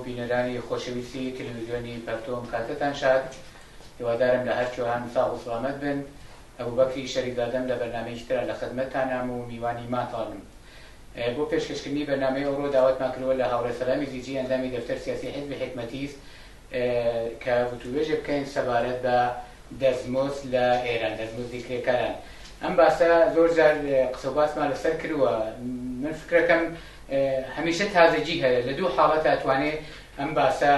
بینەرانی خۆشەویستی تەلەڤیزیۆنی پەرتۆم کاتتان شاد، هیوادارم لە هەر جۆهان ساڵ و سڵامەت بن. ئەبوبەکری شەریکدادەم لە بەرنامەیەکی ترە لە خزمەتتانام و میوانی ماتاڵم. بۆ پێشکەشکردنی بەرنامەی ئەوڕۆ داوەتمان کردووە لە هاوڕێ سەلامی زیجی ئەندامی دەفتەر سیاسی حیزبی حکمەتیست کە وتوێژێ بکەین سەبارەت بە دەستمزد لە ئێران، دەستمزدی کرێکاران. ئەم باسە زۆر جار قسە و باسمان لەسەر کردووە. من فکرەکەم هەمیشە تازەجی هەیە، لە دوو حاڵەت ئەتوانێت ئەم باسە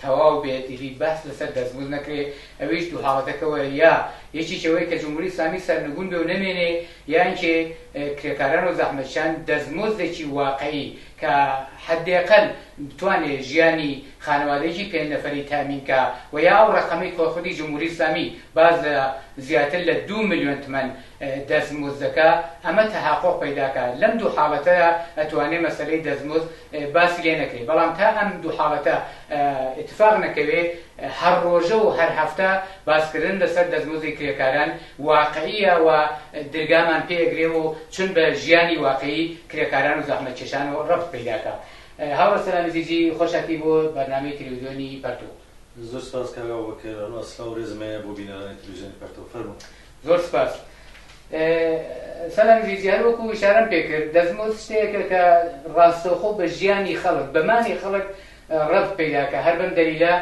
تەواو بێت، هیچ باس لەسەر دەستمزد نەکرێت. ئەوەیش دوو حاڵەتەکەوە، یا یەکێکەوەی کە جمهوری ئیسلامی سەرنگون بێ و نەمێنێ، یان کێ کرێکاران و زەحمەتکێشان دەستمزدێکی واقعی کە حدێقەل بتوانێت ژیانی خانەوادەیەکی پێنج نەفەری تامینکە، و یا ئەو ڕقەمەی کە خودی جمهوری ئیسلامی باز لە زیاتر لە 2 ملیۆن تمەن دەستمزدەکە، ئەمە تەحقق پەیداکە. لەم دوو حاڵەتەیە ئەتوانێت مەسەلەی دەستمزد باسی لێ نەکرێت. بەڵام تا ئەم دوو حاڵەتە اتفاق نەکەوێت، هەر ڕۆژە و هەر هەفتە باسکردن لەسەر دەستمزدی کرێکاران واقعیە و دەرگامان پێگرێ و چون بە ژیانی واقعی کرێکاران و زەحمەتکێشان و ڕەبط پەیداکە. هاوڕێ سەلامی زیجی، خۆشهاتی بۆ بەرنامەی تەلەڤیزیۆنی پەرتۆ. زۆر سپاس کاکا بەکەران و ئەسڵا و ڕێزمەیە بۆ بینەرانی تەلەڤیزیۆنی پەرتۆ. فەرموو. زۆر سپاس. سەلامی زیجی، هەر وەکو ئیشارەم پێ کرد، دەستمزد شتێکە کە ڕاستەوخۆ بە ژیانی خەڵک، بەمانی خەڵک ڕەبط پەیداکە. هەر بەم دەلیلە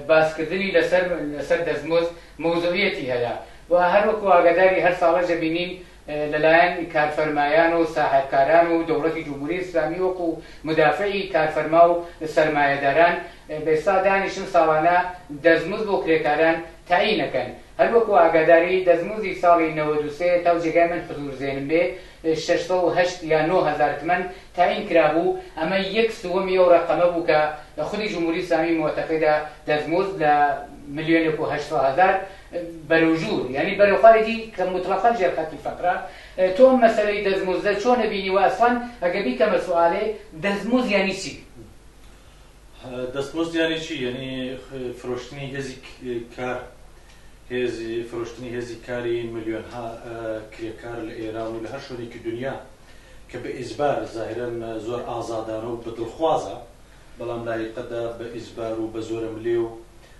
باسکردنی لەسەر دەستمزد مەوزوعیەتی هەیە. و هەر وەکو ئاگاداری هەر ساڵەژە بینین لەلایەن کارفەرمایان و ساحەبکاران و دەوڵەتی جمهوری ئیسلامی وەکو مدافعی کارفەرما و سەرمایەداران بێستا دانیشن ساڵانە دەستمزد بۆ کرێکاران تعیین ئەکەن. هەر وەکو ئاگاداری دەستمزدی ساڵی 93 تا جێگای من حضور زێنم بێ 608 یا 9000 تمەن تعیین کرابوو. ئەمە 1/3 ئەو ڕقەمە بوو کە خودی جمهوری ئیسلامی معتەقیدە دەستمزد لە 1,800,000 بەرەوژوور، یعنی بەرەوخارێکی کە مطلقاً ژێرخەتی فەقرە. تۆ ئەم مەسەلەی دەستمزدە چۆن نەبینی؟ و ئەسڵان ئەگە بیکەمە سوالێ، دەستمزد یانی چی؟ دەستمزد یانی چی؟ یعنی فرۆشتنی هێزی کار، فرۆشتنی هێزی کاری ملیۆنها کرێکار لە ئێران و لە هەر شوێنێکی دنیا کە بە ئیجبار زاهرەن زۆر ئازادانە و بەدڵخوازە، بەڵام لایقەدا بە ئیجبار و بە زۆرە ملێ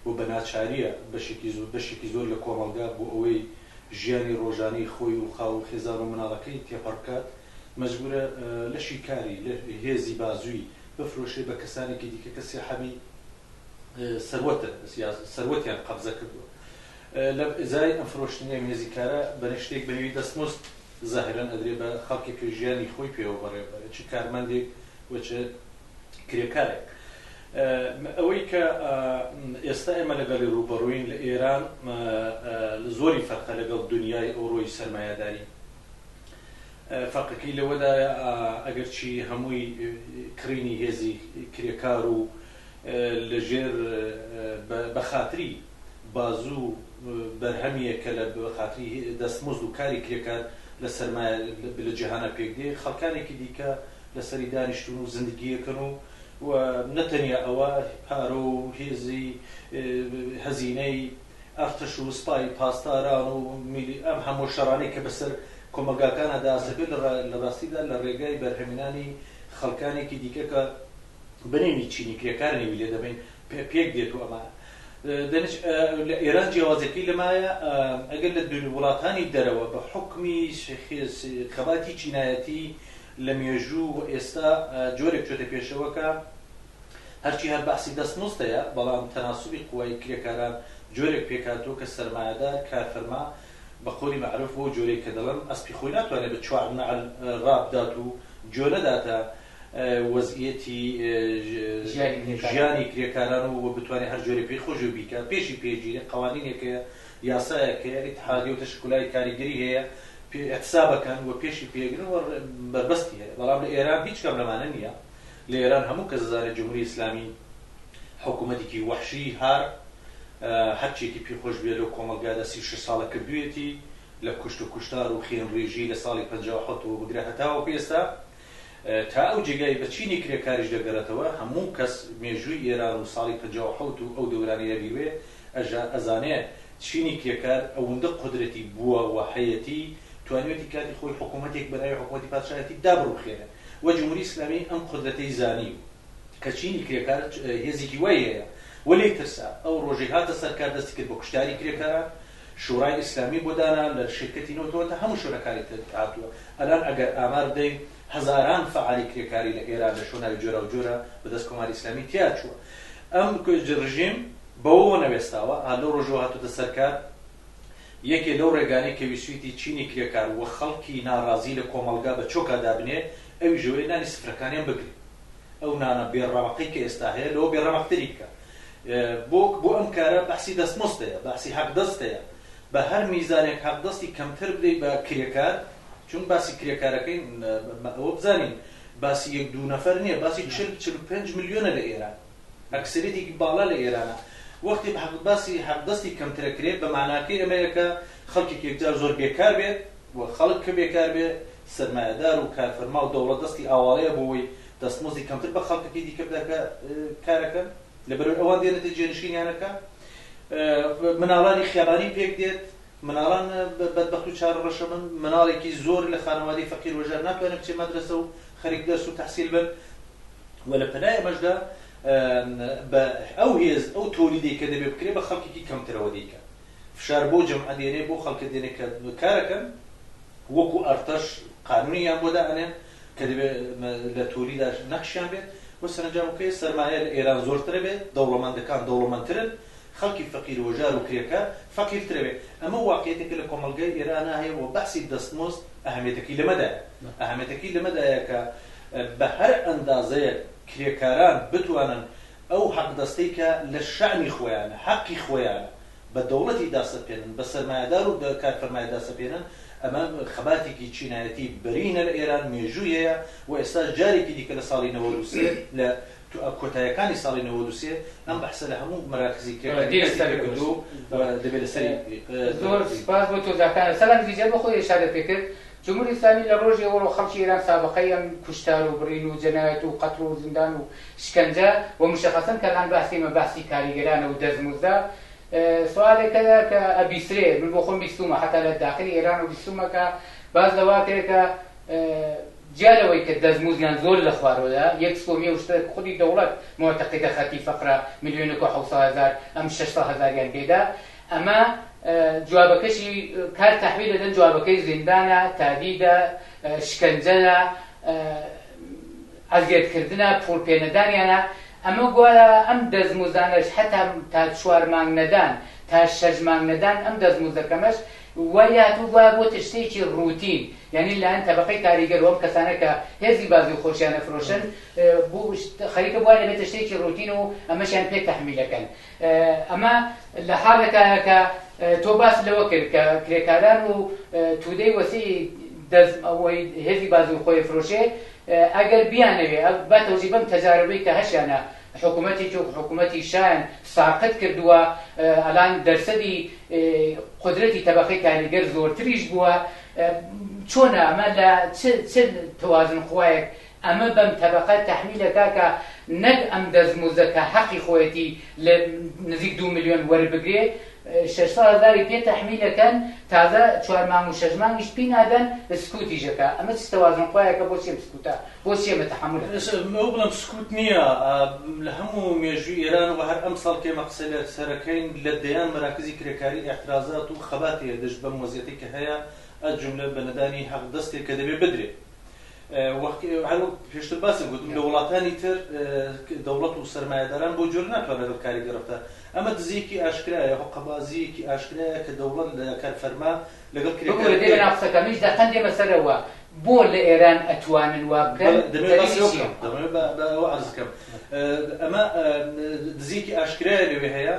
و بە ناچاریە بەشێکی زۆر لە کۆمەلگا بۆ ئەوەی ژیانی ڕۆژانەی خۆی و خاو و خێزان و مناڵەکەی تێپەڕکات، مەجبورە لەشی کاری لە هێزی بازووی بفرۆشێ بە کەسانێکی دیکە کە سێحەمی سەروەتیان قەبزە کردووە. لە ئزای ئەم فرۆشتنی ئەم هێزی کارە بە شتێک بەنووی دەستمزد زاهرەن ئەدرێ بە خەڵکێکی ژیانی خۆی پێوە بەڕێ، چ کارمەندێک و چ کرێکارێک. ئەوەی کە ئێستا ئێمە لەگەڵی ڕوبەڕووین لە ئێران زۆری فەرقە لەگەڵ دنیای ئەوڕۆی سەرمایەداری. فەرقەکەی لەوەدایە ئەگەرچی هەمووی کڕینی هێزی کرێکار و لەژێر بەخاتری بازوو بەرهەمیە کە لە بەخاتری دەستمزد و کاری کرێکار لە سەرمایە لە جیهانە پێکدێ، خەڵکانێکی دیکە لەسەری دانیشتون و زندگیەکەن و نەتەنیا ئەوە پارە و هێزی هەزینەی ئەرتش و سپای پاسداران و ئەم هەموو شەڕانەی کە بەسەر کۆمەلگاکانە داسەبێت لە ڕاستیدا لە ڕێگای بەرهەمێنانی خەڵکانێکی دیکە کە بنێمی چینی کرێکارنێوی لێ دەبین پێک دێت. و ئەمە لە ئێران جیاوازەکەی لەمایە ئەگەر لە وڵاتانی دەرەوە بە حکمی خەباتی چینایەتی لە مێژوو و ئێستا جۆرێک چۆتە پێشەوەکە هەرچی هەر باسی دەستمزدەیە، بەڵام تەناسوبی قوای کرێکاران جۆرێک پێکاتۆ کە سەرمایەدار کارفەرما بە قۆلی معروف بۆ جۆرێک کە دەڵێن ئەسپی خۆی ناتوانێت بە چوار نەعل ڕابدات و جۆ نەداتە وەزعیەتی ژیانی کرێکاران و بتوانێت هەر جۆرێ پێی خۆش و بیکە. پێشی پێگیری قوانینێکە یاسایەکە ئیتحادیە و تەشکیلای کاریگەری هەیە احتسابەکەن و پێشی پێگرن و بەربەستی هەیە. بەڵام لە ئێران هیچ کەم لەمانە نییە. لە ئێران هەموو کەس زانێت جمهوری ئیسلامی حکوومەتێکی وەحشی هار هەرچێکی پێخۆش بێت لە کۆمەلگادا 36 ساڵە کردوێتی لە کوشت و کوشتار و خێنڕێژی لە ساڵی 57 و بگرە هەتاوە پێستا تا ئەو جێگای بە چینی کرێکاریش دەگەڕێتەوە هەموو کەس مێژووی ئێران و ساڵی 57 و ئەو دەورانی لەبیوێ ئەزانێ چینی کرێکار ئەوەندە قدرەتی بووە و هەیەتی توانێتی کاتی خۆی حکوومەتێک بەلای حکوومەتی پادشایەتی دابڕوخێنێ و جمهوری ئیسلامی ئەم قدرەتەی زانی کە چینی کرێکار هێزێکی وای هەیە وەلێ ترسا ئەو ڕۆژەی هاتە سەرکار دەستی کرد بۆ کوشتاری کرێکاران شورای ئیسلامی بۆ دانا لە شرکەتی نەوتەوە هەموو شوڕەکاری هاتووە ئەلان ئەگەر ئامار بدەین هەزاران فعالی کرێکاری لە ئێران لە شوێناوی جۆرە و جۆرە بەدەست کۆماری ئیسلامی تیا چووە ئەم ڕژیم بەوە نەوێستاوە لەو ڕۆژەوە هاتووەتە سەرکار یەکێ لەو ڕێگانەی کە ویسویتی چینی کرێکار وە خەڵکی ناڕازی لە کۆمەڵگا بە چۆکا دابنێ ئەوی ژەوەی نانی سفرەکانیان بگرێت ئەو نانە بێڕەمەقی کە ئێستا هەیە لەوە بێڕەمەقتری بکە بۆ ئەم کارە بەحسی دەستمۆستەیە بەحسی حەقدەستەیە بە هەر میزانێک حەقدەستی کەمتر بدەیت بە کرێکار چون باسی کرێکارەکەی ئەوە بزانین باسی یەک دوو نەفەر نییە باسی 45 میلیۆنە لە ئێران ئەکسەرێتێکی باڵا لە ئێرانە وەختی باسی حەقدەستی کەمترەکرێت بە معناکەی ئەمەیەکە خەڵکی یەکجار زۆر بێکار بێت و خەڵک کە بێکار بێت سەرمایەدار و کارفەرما و دەوڵەت دەستی ئاواڵەیە بۆەوەی دەستمۆزی کەمتر بە خەڵکەکەی دیکە بدەکە کارەکەن لەبەرەوەی ئەوان دێنێتە جێنشینیانەکە مناڵانی خیابانی پێک دێت مناڵان بەدبەخت و چارەڕەشە من مناڵێکی زۆر لە خانەوادەی فەقیر وەژار ناتوانێت بچێت مەدرسە و خەریک دەرس و تەحسیل بن و لە پەنای ئەمەشدا بە ئەو هێز ئەو تۆلیدەی کە دەبێت بکرێت بە خەڵکێکی کەمترەوە دیکە فشار بۆ جەمع دێنێ بۆ خەڵکە دێنێ کە کارەکەن وەکو ئەرتەش قانونیان بۆ دائەنێن کە دەبێت لە تۆلیدا نەخشیان بێت و سەرنجامەکەی سەرمایە لە ئێران زۆرترە بێت دەوڵەمەندەکان دەوڵەمەندترن خەڵکی فەقیر و وەژار و کرێکار فەقیرترە بێت ئەمە واقعیەتێکە لە کۆمەڵگەی ئێران هەیە و بەحسی دەستمۆست ئەهەمیەتەکەی لەمەدایە کە بە هەر ئەندازەیە کرێکاران بتوانن ئەو حەقدەستەی کە لە شەعنی خۆیانە حەقی خۆیانە بە دەوڵەتی داسەپێنن بە سەرمایەدار و کارفەرمای داسەپێنن ئەمە خەباتێکی چینایەتی بەرینە لە ئێران مێژوویەیە و ئێستا جارێکی دیکە لە ساڵی 93 لە کۆتاییەکانی ساڵی 93 ئەم بەحسە لە هەموو مەراکزی کردو دەبێت لەسەری زۆر سپاس بۆ تۆزاکانە سەلام زیجە بە خۆی ئێشارە پێکرد جمهوری ئیسلامی لە ڕۆژی ئەوڕۆ خەڵکی ئێران سابقەی ئەم کوشتار و بڕین و جەنایەت و قەتڵ و زیندان و شکنجە و مشەخەسەن کە ئەم باسی کاریگەرانە و دەزموزدا سوالێکە کە ئەبیسرێ من بۆ خۆم بیستومە حتا لە داخلی ئێران و بیستومەکە باز لەوا کرێت کە جالەوەی کە دەزموزیان زۆر لە خوارەوەدا یەک سۆمیە و شتە خودی دەوڵەت معتەقیدە خەتی فەقرە ملیۆنێک و 700,000 ئەم 600,000یان پێدا ئەمە جوابەکەشی کار تەحویل دەدەن جوابەکەی زیندانە تادیدە شکنجەنە ئەزیێتکردنە پوڵپێنەدانیانە ئەمە گوایە ئەم دەزموزانەش حتا تا 4 مانگ نەدان تا 6 مانگ نەدان ئەم دەزموزەکەمەش وایەتوو وایە بۆ تشتێکی ڕوتین یعنی لەەن تەبقەی کاریگەر و ئەم کەسانە کە هێزی بازی و خۆشیانە فرۆشن خەریکە بووە لەبێت تشتێکی ڕوتین و ئەمەشیان پێ تەحمیلەکەن ئەمە لە حاڵێکایە کە تۆ باس لەوە کرد کە کرێکاران و تودەی وەسی ئەوەی هێزی بازی و خۆی فرۆشێ ئەگەر بیانەوێ با تەوزی بەم تەجاربەی کە هەشیانە حکوومەتی شایان ساقط کردووە ئەلان دەرسەدی قدرەتی تەبەقەی کاریگەر زۆرتریش بووە چۆنە ئەمە لە چ توازن خوایەک ئەمە بەم تەبەقە تەحمیلەکە کە نەک ئەم دەزموزەکە حەقی خۆیەتی لە نزیک 2 میلیۆن وەربگرێ 600,000 پێ تەحمیلەکەن تازە 4 مانگ و 6 مانگیش پێی نادەن سکوتیژەکە ئەمە چ تەوازن خوایەکە بۆ چێم سکوتە بۆ چێمە تەحمل ئەو بڵم سکوت نییە لە هەموو مێژووی ئێران و هەر ئەم ساڵ کێمە قسە لە سەرەکەین لە دەیان مەراکزی کرێکاری ئەحترازات و خەباتێ دەشت بەم وەزیەتی کە هەیە ئەجملە بە نەدانی حەقدەستێک کە دەبێ بدرێ پێشتر باسم گوتم لە وڵاتانی تر دەوڵەت و سەرمایەداران بۆ جۆر ناتوانێت لەگەڵ کاریگەرەکە ئەمە دزیەکی ئاشکرایە حقەبازیەکی ئاشکرایە کە دەوڵەت لە کارفەرما لەگەڵ کرێکارەکەمیش دەقەن دێمە سەرەوە بۆ لە ئێران ئەتوانن وا بکەن بەەوە عەرزکەم ئەمە دزیەکی ئاشکرایە لەوێ هەیە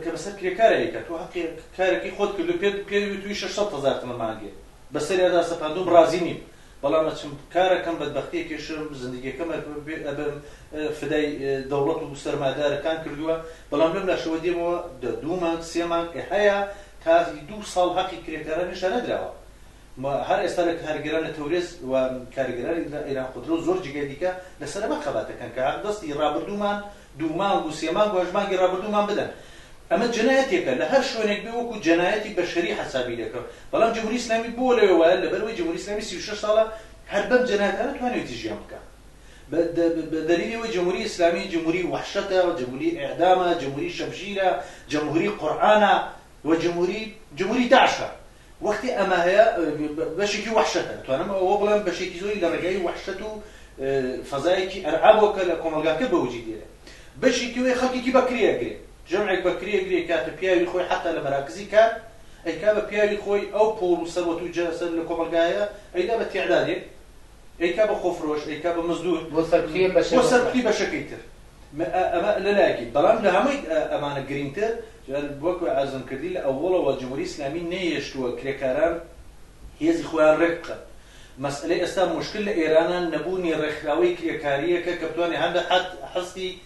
کە بەسەر کرێکارەیەکە تۆ حەقی کارێکی خۆت کرد پێوی 600,000 تمە مانگێ بەسەریادا سەپاندوم ڕازی نیم بەڵام ئەچم کارەکەم بەدبەختیەکێشم زندگیەکەمە بەم فدای دەوڵەت و سەرمایەدارەکان کردووە بەڵام لەم لاشەوە دێمەوە 2 مانگ 3 مانگ هەیە تا 2 ساڵ حەقی کرێکاران نیشان نەدراوە هەر ئێستا لە کارگەران لە تەورێز و کارگەرانی ئێران خودرۆ زۆر جگە دیکە لەسەر ئەمە خەباتەکەن کە دەستی ڕابردوومان دوومانگ و سێمانگ و هەژمانگی ڕابردوومان بدەن. ئەمە جنایەتێکە لە هەر شوێنێک بێ وەکو جنایەتی بەشەری حسابی دەکەن. بەڵام جمهوری ئیسلامی بۆ لەوێ وایە لەبەرەوەی جمهوری ئیسلامی 36 ساڵە هەر بەم جنایەتانە توانێتی ژیان بکات. بدليل جمهورية إسلامية جمهورية وحشتها وجمهورية إعدامها جمهورية شمشيرة جمهورية قرآنها جمهورية داعشة وقت أما هي بشكي وحشتها توانم وبلان بشكي زوي لرجعي وحشته فضائي أرعاب وكلا كمالجا كبوجديه بشكي ويخلقي كي بكرية قري جمعك بكرية قري كاتب بياوي خوي حتى لمراكزي كان أي كاب بياوي خوي أو بول وسروة وجلسة لكمالجايا أي ده بتعدادي أي كاب خفروش أي كاب مزدود وصل بشكل تر أما لا أكيد بلام لهمي أمانة جرينتر جال بوكو عزم كرديل أولا والجمهورية الإسلامية نيشتوا كريكاران هي زخوان رقة مسألة أستام مشكلة إيران نبوني رخاوي كريكارية كبتواني هذا حد حصتي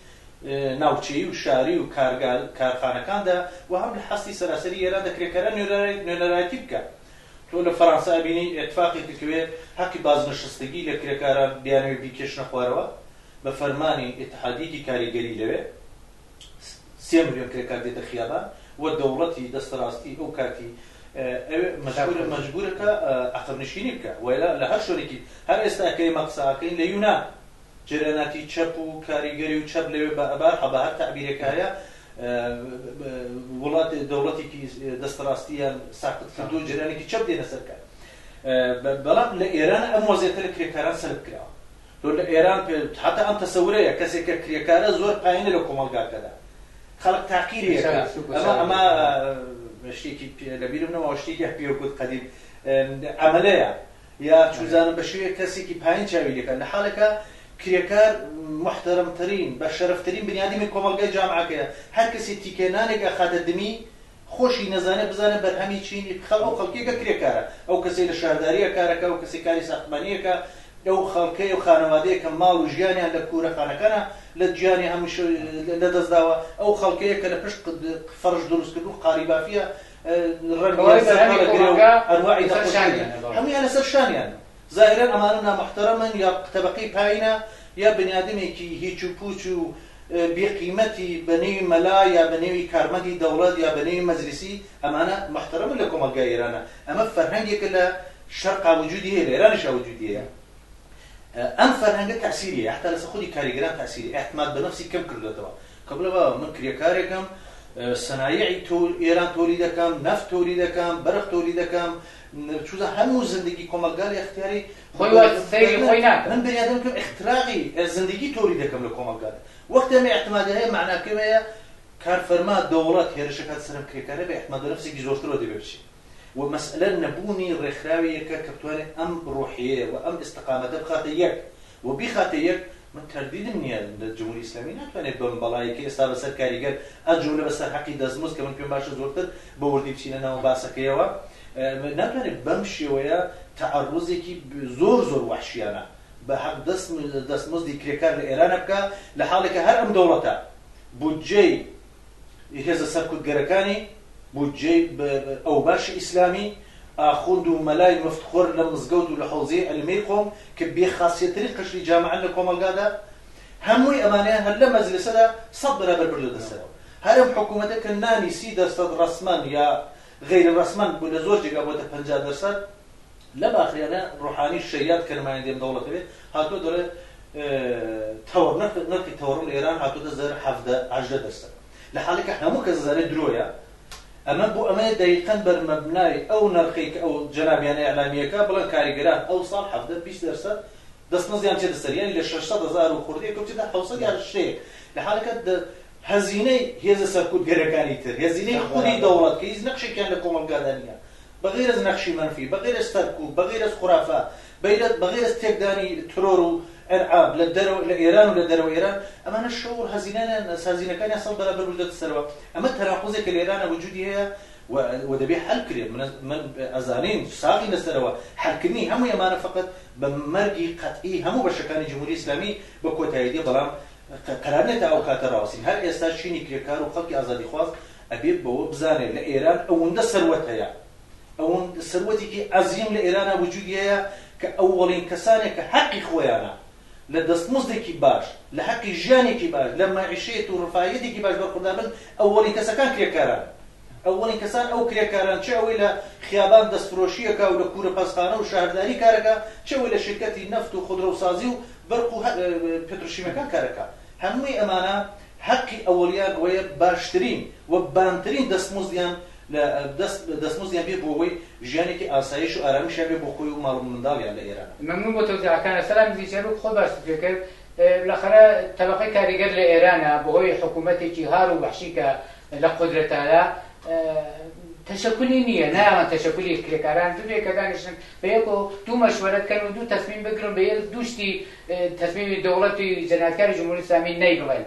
ناوچي وشاري وكارخانة كان ده وهم الحصتي سراسري إيران ده كريكاران نوراتيب كان تقول فرنسا بيني اتفاقي كوي حقي باز نشستگی لكريكاران بيانوي بيكشنا خواروا بفرماني اتحادية كاريگري لوي 3 مليون كريكار ديت خيابان والدولتي دستراستي او كاتي مجبورة عقب نشيني بك ولا لهر شوريكي هر استاكي مقصاكين ليونان جراناتي تشبو كاريگري وتشب لوي بار حبهر تعبير كايا وڵات دەوڵەتێکی دەستڕاستیان ساقط کردو جێرانێکی چەپ دێنە سەرکار بەڵام لە ئێران ئەم وەزعیەتە لە کرێکاران سەرب کراوە لە ئێران حتا ئەم تەسەورەیە کەسێک کە کرێکارە زۆر پایینە لە کۆمەڵگاکەدا خەڵک تاقیرێکە ئەمە شتێکی لەبیرم نەوە شتێکی پێوەکوت قەدیم عەمەلەیە یا چوزانم بە شێوەیە کەسێکی پایین چاوی دەکەن لە حاڵێکە كريكار محترم ترين بشرف ترين بني آدم كمالجاي جامعة كده هر كسي تيكنانك أخذ الدمي خوشي نزانه بزانه برهمي چيني خلقو خلقي كريكارا أو كسي للشهردارية كارك أو كسي كاري ساختمانية كا أو خلقي أو خانوادية كمال وجياني عند كورة خانكنا لجياني همش لدزداوا أو خلقي كلبش فرج دروس كدو قاربة فيها أنواع همي أنا سرشان يعني ظاهرا أماننا محترما يا طبقي باينة يا بني آدمي كي هيچو پوچو بقيمتي بني ملا يا بني كارمدي دولة يا بني مجلسي أمانة محترما لكم الجايرانا أما فرهنجي كلا شرق وجودي هي إيران شا وجودي هي أم فرهنجة تأثيرية حتى لسخودي كاريجران تأثيري اعتماد بنفسي كم كله تبع قبل ما من كريكاري كم صنايعي إيران توليد كم نفط توليد كم برق توليد كم شو ذا همو زندگی کمالگاری اختیاری خویات سری خوینات من بني آدم كم اختراقي زندگی توليد كم لكمالگاری وقت ما اعتماده معناه كم هي كار فرما دولات هي رشكات سرم كريكاره باعتماد نفسي جزورتر ودي بمشي ومسألة نبوني الرخاوية ككبتواني أم روحية وأم استقامة بخاتيك وبخاتيك من ترديد مني الجمهورية الإسلامية نتواني بمبلاي كي استابة سر كاريگر الجملة بس حقي دزموز كمان كم باش زورتر بوردي بشينا وباسكيوا نتواني بمشي ويا تعرضي كي زور وحشيانا بحق دسموز دي كريكار لإيران بكا لحالك هر أم دولتا بودجي هذا سركوت جركاني بودجي أو باش إسلامي أخوندو ملاي مفتخور لمزقود ولحوزي علميكم كبي خاصية طريقش لجامعة لكم القادة هموي أمانيا هلا مجلس هذا صبر بربرد السنة هرم حكومتك الناني سيدر صد رسمان يا غير الرسمان بلزوج جابوته 50 درصد لما أخيانا روحاني الشياد كان ما عندهم دولة به هاتو دولة تور نركي تورم الإيران هاتو دزر حفظ 10 درصد لحالك احنا مو كزر درويا أما بو أما دقيقاً برمبناي أو نرخيك أو جنابيان إعلامية كابلا كاريجران أو صار حفظ 20 درصد دست نزيان تشد سريان اللي 600,000 وخردية كم تدا حوصل على الشيء لحالك هزينة هي سركوت جركانيتر هزينة خودي دولات كيز نقشي كان لكم القادانية بغير از نقشي منفي بغير از تركوب بغير از خرافة بغير از تقداني ترورو ألعاب للدرو لإيران وللدرو إيران أما أنا الشعور هزينة كان يصل بلا بربلدة السروة أما التناقض كالإيران وجودي هي ودبي حل كريم من أزانين ساقي السروة حلكني هم يمانا فقط بمرقي قطعي هم بشكاني جمهوري إسلامي بكوتا يدي بلام قرارنة أو كاتراوسين هل يستاشيني كريكار وخلقي أزادي خواص أبيب بو بزاني لإيران أو ند سروتها يعني ئەوەن سەروەتێکی عەزیم لە ئێرانە وجودی هەیە کە ئەوەڵین کەسانێک کە حەقی خۆیانە لە دەستمزدێکی باش لە حەقی ژیانێکی باش لە مەعیشەیەت و ڕفاهیەتێکی باش بەرخوردار بن ئەوەڵین کەسەکان کرێکاران ئەوەڵین کەسان ئەو کرێکاران چه ئەوەی لە خیابان دەستفرۆشیەکە و لە کوورە پەسخانە و شاهرداری کارەکە چه ئەوەی لە شرکەتی نەفت و خودرۆسازی و بەرق و پێتروشیمەکان کارەکە هەمووی ئەمانە حەقی ئەوەڵیان ئەوەیە باشترین و بانترین دەستمزدیان دەستمزدیان بێ بۆ ئەوەی ژیانێکی ئاسایش و ئارامیشیان بێ بۆ خۆی و ماڵ و منداڵیان لە ئێران. مەمنون بۆ تەوزیعەکانە. سەلام زیچەرۆک خۆ باش پێ کرد. بالاخره طبقەی کاریگەر لە ئێرانە بەهۆی حکوومەتێکی هار و وحشی کە لە قودرەتایە تەشەکولی نییە، نایەوان تەشەکولی کرێکاران ببێ کە دانیشتن بە یەک و دوو مەشوەرەتکەن و دوو تەسمیم بگرن بە یەک دووشتی تەسمیمی دەوڵەتی جەنایەتکاری جمهوری ئیسلامی نەیبڵێن.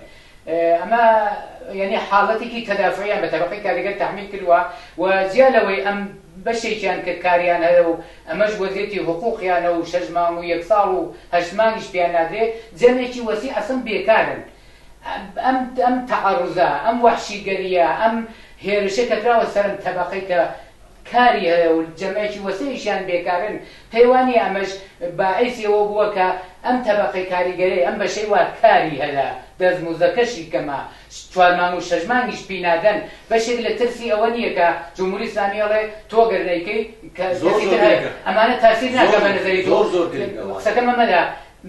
ئەمە یعنی حاڵەتێکی تەدافعیان بە طبقەی کاریگەر تەحمیل کردووە و جیا لەوەی ئەم بەشێکیان کە کاریان هەیە و ئەمەش وەزێتی حقوقیانە و 6 مانگ و 1 ساڵ و 8 مانگیش پیان نادرێ جەمێکی وەسی ئەسڵ بێکارن. ئەم تەعەڕوزە ئەم وەحشیگەریە ئەم هێرشە کە کراوە سەرم طبقەی کە کاری هەیە و جەمعێکی وەسیعیشیان بێکارن پەیوانی ئەمەش باعیسی ئەوە بووە کە ئەم طبقەی کاریگەری ئەم بەشەی وا کاری هەیە دەستموزەکەشی کەمە 4 مانگ و 6 مانگیش پینادەن بەشێک لە ترسی ئەوە نییە کە جمهوری ئیسلامی ئەڵێ تۆ گەرنەیکەی ئەمانە تاسیر ناکە بە نەزەری تۆ قسەکەم ئەمەدا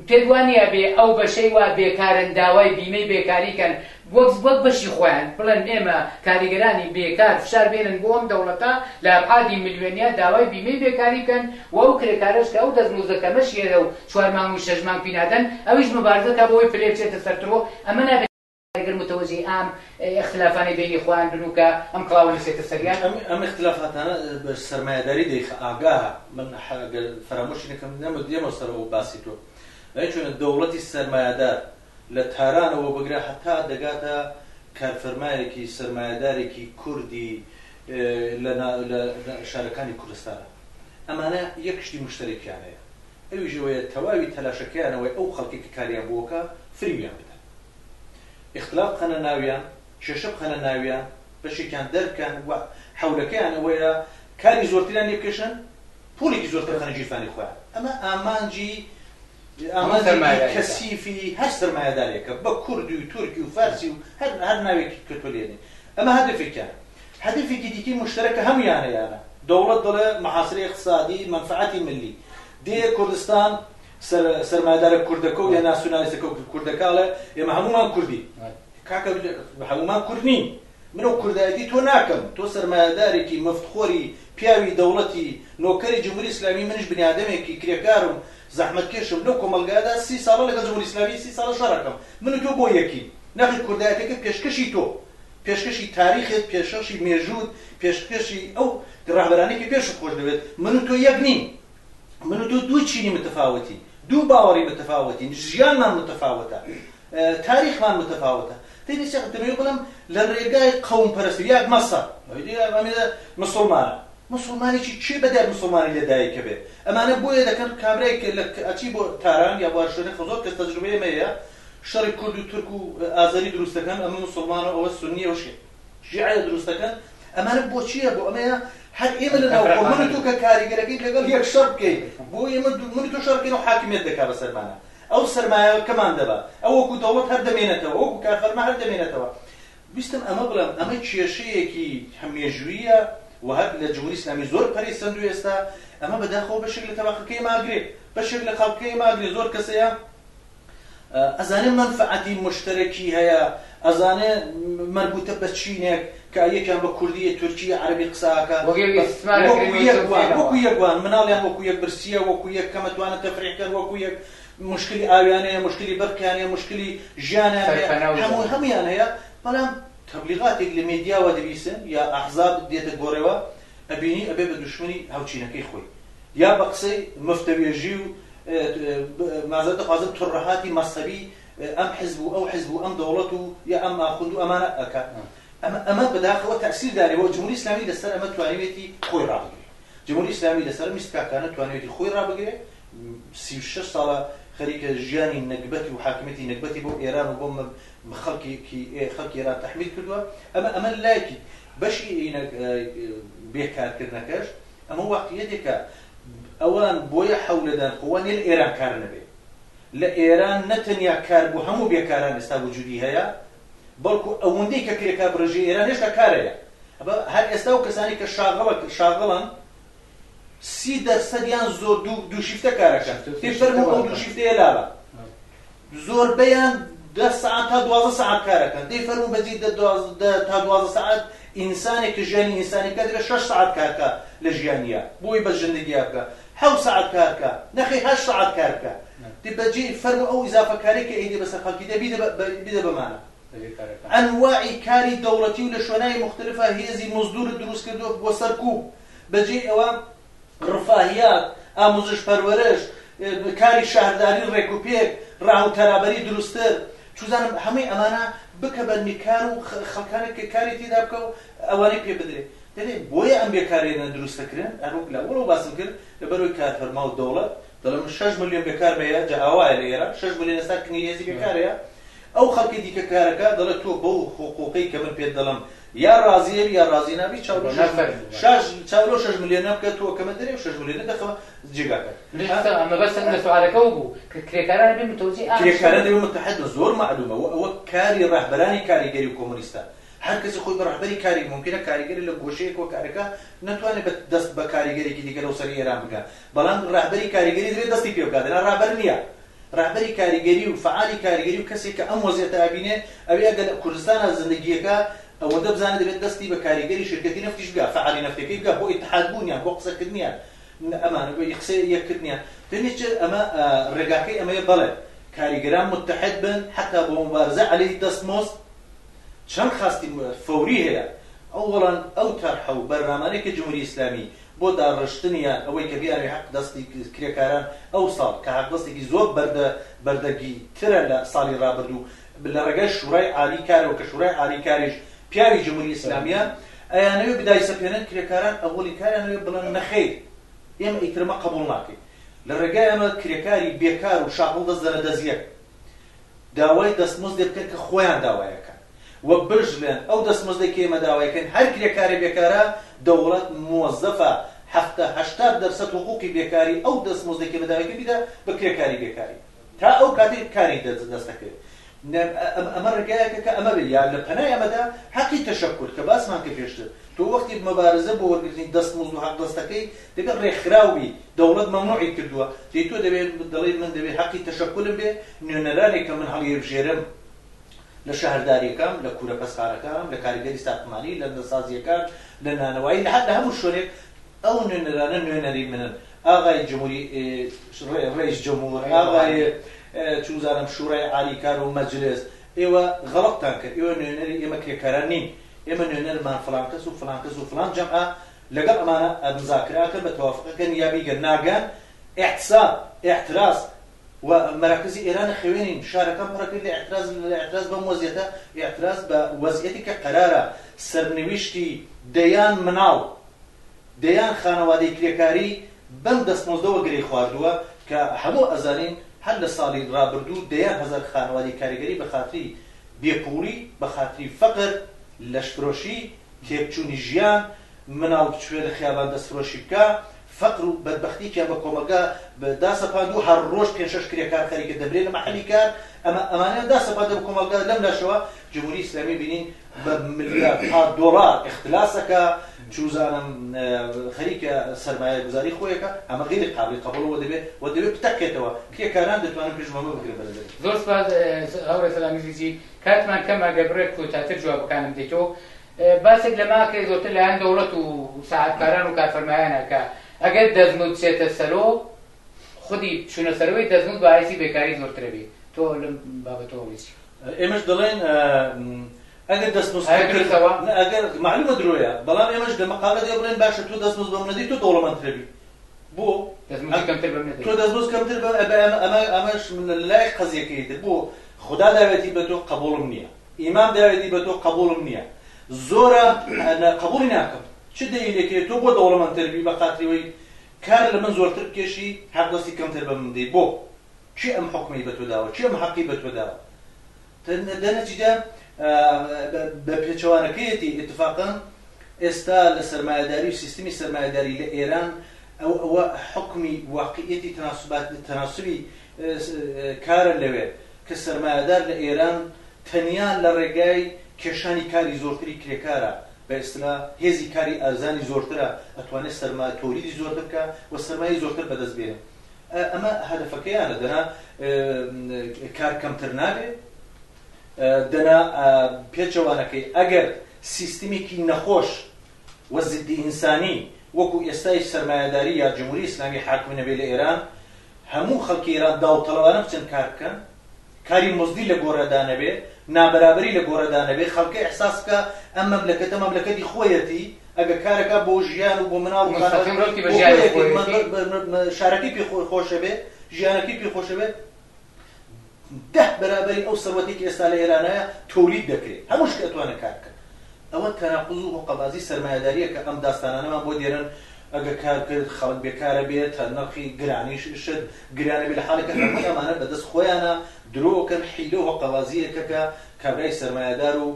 پێت وانە بێ ئەو بەشەی وا بێکارن داوای بیمەی بێکاریکەن وەک بەشی خۆیان بڵێن ئێمە کاریگەرانی بێکار فشار بێنن بۆ ئەم دەوڵەتە لە ئابعادی ملیۆنیا داوای بیمەی بێکاری بکەن و ئەو کرێکارەش کە ئەو دەستموزەکەمە شێرە و 4 مانگ و 6 مانگ پینادەن ئەویش مبارزەکە بۆ ئەوەی پلێ بچێتە سەرترۆ ئەمە نابێت کاریگەر متەوەجی ئام اختلافانی بینی خۆیان بن و کە ئەم کڵاوە نووسێتە سەریان. ئەم اختلافاتانە بە سەرمایەداری دەیخە ئاگاها من فەرامۆشی نەکەم نەمە سەرەوە باسی تۆ چۆن دەوڵەتی سەرمایەدار لە تارانەوە بگرە هەتا دەگاتە کارفەرمایەکی سەرمایەدارێکی کوردی لە شارەکانی کوردستانە ئەمانە یەک شتی مشتەرێکیان هەیە ئەویش ئەوەیە تەواوی تەلاشەکەیانەوەی ئەو خەڵکێکی کاریان بووەکە فریویان بدەن ئختلاف بخەنە ناویان کێشە بخەنە ناویان بەشێکیان دەرکەن و حەولەکەیان ئەوەیە کاری زۆرتریان لێ بکێشن پوڵێکی زۆرتر بخەنە ژیرفانی خۆیان ئەمە ئامانجی کەسیفی هەر سەرمایەدارێکە بە کوردی و تورکی و فارسی و هەر ناوێکی کردووە لێنێ ئەمە هەدفێکیان هەدفێکی دیکەی مشتەرەکە هەموویانەیانە دەوڵەت دەڵێ محاسرەی اقتصادی منفعەتی ملی دێ کوردستان سەرمایەدارە کوردەکە و یا ناسیۆنالیستەکە کوردەکاڵێ ئێمە هەمومان کوردی کاکە هەمومان کورد نین من ئەو کوردایەتی تۆ ناکەم تۆ سەرمایەدارێکی مەفتخۆری پیاوی دەوڵەتی نۆکەری جمهوری ئیسلامی منش بنیادەمێکی کرێکارم زەحمەتکێشم لەو کۆمەلگایەدا 30 ساڵە لەگەڵ جمهوری ئیسلامی 30 ساڵە شەڕەکەم من و تۆ بۆ یەکی نەخی کوردایەتەکە پێشکەشی تۆ پێشکەشی تاریخت پێشکەشی مێژوود پێشکەشی ئەو ڕاهبەرانێکی پێشت خۆش دەوێت من و تۆ یەک نین من و تۆ دوو چینی متفاوتی دوو باوەڕی متفاوتی ژیانمان متفاوتە تاریخمان متفاوتە دەبێت بڵم لە ڕێگای قەومپەرستی یاک مەسە مسلمانە مسلمانێکی چێ بەدار مسلمانی لەدایکە بێت ئەمانە بۆیە دەکەن کابرایك ئەچی بۆ تاران یا بۆ شوێنە زۆر کەس تەجروبەیە مەیە شەڕی کورد و تورک و ئازەری دروستەکەن ئەمە مسلمانە ئەوە سونیە و شیعە دروستەکەن ئەمانە بۆ چییە بۆ ئەمەیە هەر ئێمە لەناو من و تۆ کە کاریگەرەکەی لەگەڵ یەک شەڕ بکەین بۆ ئێمە من و تۆ شەڕ بکەین و حاکمیت دەکا بە سەرمانە ئەو سەرمایەکەمان دەبا ئەو وەکو دەوڵەت هەر دەمێنێتەوە وەکو کارفەرما هەر دەمێنێتەوە ویستم ئەمە بڵێم ئەمە کێشەیەکی هەمێژوویە و هەر لە جمهوری ئیسلامی زۆر پەرەیسەند و ئێستا ئەمە بەداخەوە بەشێک لە تەبەقەکەی ماگرێ بەشێک لە خەڵکەکەی ماگرێ زۆر کەسەیە ئەزانێ منفعەتی مشتەرەکی هەیە ئەزانێ مەربوتە بە چینێک کە یەکیان بە کوردی تورکی عەرەبی قساکە وەکو یەکوان مناڵیان وەکو یەک برسیە وەکو یەک کە مەتوانن تەفریحکەن وەکو یەک مشکلی ئاویانەیە مشکلی بەرکیانەیە مشکلی ژیانیان هەموویان هەیە بەڵام تەبلیغاتێک لە مێدیاوە دەبیسن یا ئەحزاب دێتە گۆڕێەوە ئەبینی ئەبێ بە دوشمنی هاوچینەکەی خۆی یا بە قسەی مفتەوێژی و مازە دەخوازن تڕەهاتی مەسەبی ئەم حزب و ئەو حزب و ئەم دەوڵەت و یا ئەم ئاخوند و ئەمانە ئەکات ئەمە بەداخەوە تەأسیر دارێەوە جمهوری ئیسلامی لەسەر ئەمە توانێتی خۆی ڕابگرێت جمهوری ئیسلامی لەسەر میستکاکانە توانێتی خۆی ڕابگرێت 36 ساڵە خەریکە ژیانی نەکبەتی و حاکمیەتی نەکبەتی بۆ ئێران و بۆ خەڵکی ئێران تەحمیل کردووە ئەمە لایەکی بەشی بێکارکردنەکەش ئەمە واقعیەتێکە ئەوان بۆیە حەولەدان خۆوانێ لە ئێران کار نەبێ لە ئێران نەتەنیا کار بۆ هەموو بێکاران ئێستا وجودی هەیە بەڵکو ئەوەندەی کە کرێکا بڕژی ئێران هێشتا کارەیە هەر ئێستا و کەسانی کە شاغڵن 30% زۆر دوو شیفتە کارەکەن فەرموو ئەو دوو شیفتەیە لاڵە زۆربەیان 10 ساعت تا 12 ساعت کارەکەن دەی فەرموو بەجێ تا 12 ساعت ئینسانێک کە ژیانی ئینسانیەکە دەبێت 6 ساعت کارکە لە ژیانیە بۆی بە ژندگیە بکە 7 ساعت کارکە نەخی 8 ساعت کارکە دەی بەجێ فەرموو ئەو ئیزافەکارێکە ئەیدێ بەسەر خەڵکی بیدە بمانە ئەنواعی کاری دەوڵەتی و لە شوێنانی مختلفە هێزی مزدورت دروست کردووە بۆ سەرکوب بەجێ ئەوە ڕفاهیات ئاموزش پەروەرش کاری شاهداری ڕێکوپێک ڕاوتەرابەری دروستتر چوزانم هەمووی ئەمانە بکە بە نیکار و خەڵکانێک کە کاری تێدا بکە و ئەوانەی پێ بدرێت دەبێت بۆیە ئەم بێکارێنە دروستەکردن ئەروک لە وەڵەوە باسم کرد لەبەرەوەی کارفەرما و دەوڵەت دەڵێم 6 ملیۆن بێکار بەیە جا ئاوایە لە ئێرە 6 ملیۆن ئێستا کنی هێزی بێکارەیە ئەو خەڵکی دیکە کارەکە دەڵێت تۆ بەو حقوقەی کە من پێت دەڵێم یا ڕازیە یا ڕازی نابی چاولۆ 6 ملیۆنە بکە تۆ کەمە دەرێ و 6 ملیۆنە دەخەوە جێگاکە ئەمە بەس لە سوالەکەەوە بوو کە کرێکاران بێ متەوجی کرێکاران دەبێ متحد زۆر معلومە ئەوە کاری ڕاهبەرانی کاریگەری و کۆمونیستە هەر کەسی خۆی بە ڕاهبەری کاری ممکنە کاریگەری لە گۆشەیەکەوە کارەکە نەتوانێت بە دەست بە کاریگەرێکی دیکە لەو سەری ئێران بکە بەڵام ڕاهبەری کاریگەری دەبێت دەستی پێ بکات ڕاهبەر نییە ڕاهبەری کاریگەری و فعالی کاریگەری و کەسێک کە ئەم وەزیەتە ئابینێ ئەوێ ئەگەر لە کوردستانە زندگیەکە ئەوەندە بزانێت دەبێت دەستی بە کاریگەری شرکەتی نەفتیش بگا فعالی نەفتەکەی بگا بۆ ئیتحاد بوونیان بۆ قسەکردنیان ئەمانە بۆ قسە یەککردنیان دەنێت ئەمە ڕێگاکەی ئەمەیە بەڵێ کاریگەران متحد بن حتا بۆ مبارزە عەلەیهی دەستمۆست چەند خاستی فەوری هەیە ئەوڵان ئەو تەرحە و بەرنامانەی کە جمهوری ئیسلامی بۆ داڕشتنیان ئەوەی کە بیانوێ حەق دەستی کرێکاران ئەو ساڵ کە حەق دەستێکی زۆر بەردەگی ترە لە ساڵی ڕابردوو لە ڕێگەی شورای عالی کارەوە کە شورای عالی کاریش پیاوی جمهوری ئیسلامیە ئەیانەوێ بدای سەپێنن کرێکاران ئەوڵی کاریانەوێ بڵێن نەخێر ئێمە ئیترمە قبوڵ ناکەین لە ڕێگای ئەمە کرێکاری بێکار و شاغڵ دەست دەنە دەزیەک داوای دەستمزد دەکەن کە خۆیان داوایەکەن وە بژلێن ئەو دەستمزدێک ئێمە داوایەکەن هەر کرێکاری بێکارە دەوڵەت موەزەفە 70% حقوقی بێکاری ئەو دەستمزدێکی بەداوایەکە بیدە بە کرێکاری بێکاری تا ئەو کاتێک کاری دەستەکرێت ئەمە ڕێگایەکە کە ئەمە بێت یا لە پەنای ئەمەدا حەقی تەشەکر کە باسمان کە پێشتر تۆ وەختی مەبارزە بۆ وەرگرتنی دەستمزد و حەق دەستەکەی دەبێت ڕێکخراوبی دەوڵەت مەمنوعی کردووە دەی تۆ دەبێت دەڵێت من دەبێت حەقی تەشەکرم بێ نوێنەرانێک کە من هەڵیێبژێرم لە شەهرداریەکەم لە کوورە پەسخارەکەم لە کاریگەری ساختمانی لە دەسازیەکان لە نانەوایی لە هەموو شوێنێک ئەو نوێنەرانە نوێنەری منن ئاغای جمهوری ڕئیس جمهور ئاغای چوزانم شورای عالی کار و مەجلس ئێوە غەڵەتتان کرد ئێوە نوێنەری ئێمە کرێکاران نین ئێمە نوێنەرمان فڵان کەس و فڵان کەس و فڵان جەمعە لەگەڵ ئەمانە مزاکراتکە بە تەوافقەکەن یا بیگەن ناگەن احتساب احتراز و مراکزی ئێرانە خوێنین شارەکەم پڕەکرد لە اعتراز بەم وەزیەتە اعتراز بە وەزیەتی کە قەرارە سەرنویشتی دەیان مناڵ دەیان خانەوادەی کرێکاری بەم دەستمۆزدەوە گرەی خواردووە کە هەموو ئەزانین هەر لە ساڵی ڕابردوو دەیان هەزار خانەوادەی کاریگەری بە خاتری بێپوڵی بە خاتری فەقر لەشفرۆشی تێبچوونی ژیان مناڵ بچوێ لە خیابان دەستفرۆشی بکە فەقر و بەدبەختیکیان بە کۆمەلگا داسەپاندوو هەر ڕۆژ 5-6 کرێکار خەریکە دەبرێت لە مەحەلی کار ئەمانیان داسەپاندە بە کۆمەلگا لەم لاشەوە جمهوری ئیسلامی بینین بە ملیاردها دۆڵار اختلاسەکە چوزانم خەریکە سەرمایە گوزاری خۆیەکە ئەمە غیری قابلی قبولەوە دەبێت و دەبێت بتەقێتەوە کرێکاران دەتوانن پێشمەمە بگرن بەلەدەر زۆر سپاس هەورە سەلامیزی کاتمان کەم ئەگەبرێت کۆتاتر جوابەکانم دێتەوە باسێک لە ماکەی زۆرتر لەیان دەوڵەت و ساعەتکاران و کارفەرمایانە کە ئەگەر دەستمزد چێتە سەرۆ خودی چوونە سەرەوەی دەستمزد باعثی بێکاری زۆرترە بێت تۆ لەم بابەتەوە ویستی ئێمەش دەڵێن ئەگەر دەستمزد ئەگەر معلومە درۆیە بەڵام ئێمەش لە مەقالە دێ بڵێن باشە تۆ دەستمزد بەم نەدەی تۆ دەوڵەمەندترە بی بۆ تۆ دەستمزد کەمتر ئەمەش من لای قەزیەکەی تر بۆ خدا داوێتی بە تۆ قبوڵم نییە ئیمام داوێتی بە تۆ قبوڵم نییە زۆرە قبوڵی ناکەم چ دەیلێکێت تۆ بۆ دەوڵەمەندتر بی بە خاتریەوەی کار لە من زۆرتر بکێشی حەق دەستی کەمتر بە من دەی بۆ چی ئەم حکمی بە تۆ داوە چی ئەم حەقی بە تۆ داوە دەنەتیجا بە پێچەوانەکەیەتی اتفاقا ئێستا لە سەرمایه‌داری و سیستمی سەرمایه‌داری لە ئێران ئەوە حکمی واقعیەتی تەناسوبی کارە لەوێ کە سەرمایه‌دار لە ئێران تەنیا لە ڕێگای کێشانی کاری زۆرتری کرێکارە بە ئیستیلا هێزی کاری ئارزانی زۆرترە ئەتوانێت سەرمایە تۆلیدی زۆرتر بکە و سەرمایەی زۆرتر بەدەست بێنێ ئەمە هەدەفەکەیانە دەنا کار کەمتر نابێ دەنا پێچەوانەکەی ئەگەر سیستمێکی نەخۆش و ضدی ئینسانی وەکو ئێستای سەرمایه‌داری یا جمهوری ئیسلامی حاکم نەبێ لە ئێران هەموو خەڵکی ئێران داوطلبانە بچن کار بکەن کاری مزدی لە گۆڕەدا نەبێ نابەرابەری لە گۆڕەدا نەبێ خەڵکی ئەحساس بکە ئەم مەملەکەتە مەملەکەتی خۆیەتی ئەگە کارەکە بۆ ژیان و بۆ مناڵ و شارەکەی پێ خۆشە بێ ژیانەکەی پێ خۆشە بێ 10 بەرابەری ئەو سەروەتێکی ئێستا لە ئێرانەیە تۆلید دەکرێت هەمووش کە ئەتوانێت کار بکەن ئەوە تەناقوز و هۆقەبازی سەرمایه‌داریە کە ئەم داستانانەمان بۆ دێرن ئەگە کار کرد خەڵک بێکارە بێت تا نرخی گرانیش شت گرانە بێت لە حاڵێکە هەمووی ئەمانە بەدەست خۆیانە درۆکەن حیلە و هۆقەبازیەکە کە کابرای سەرمایه‌دار و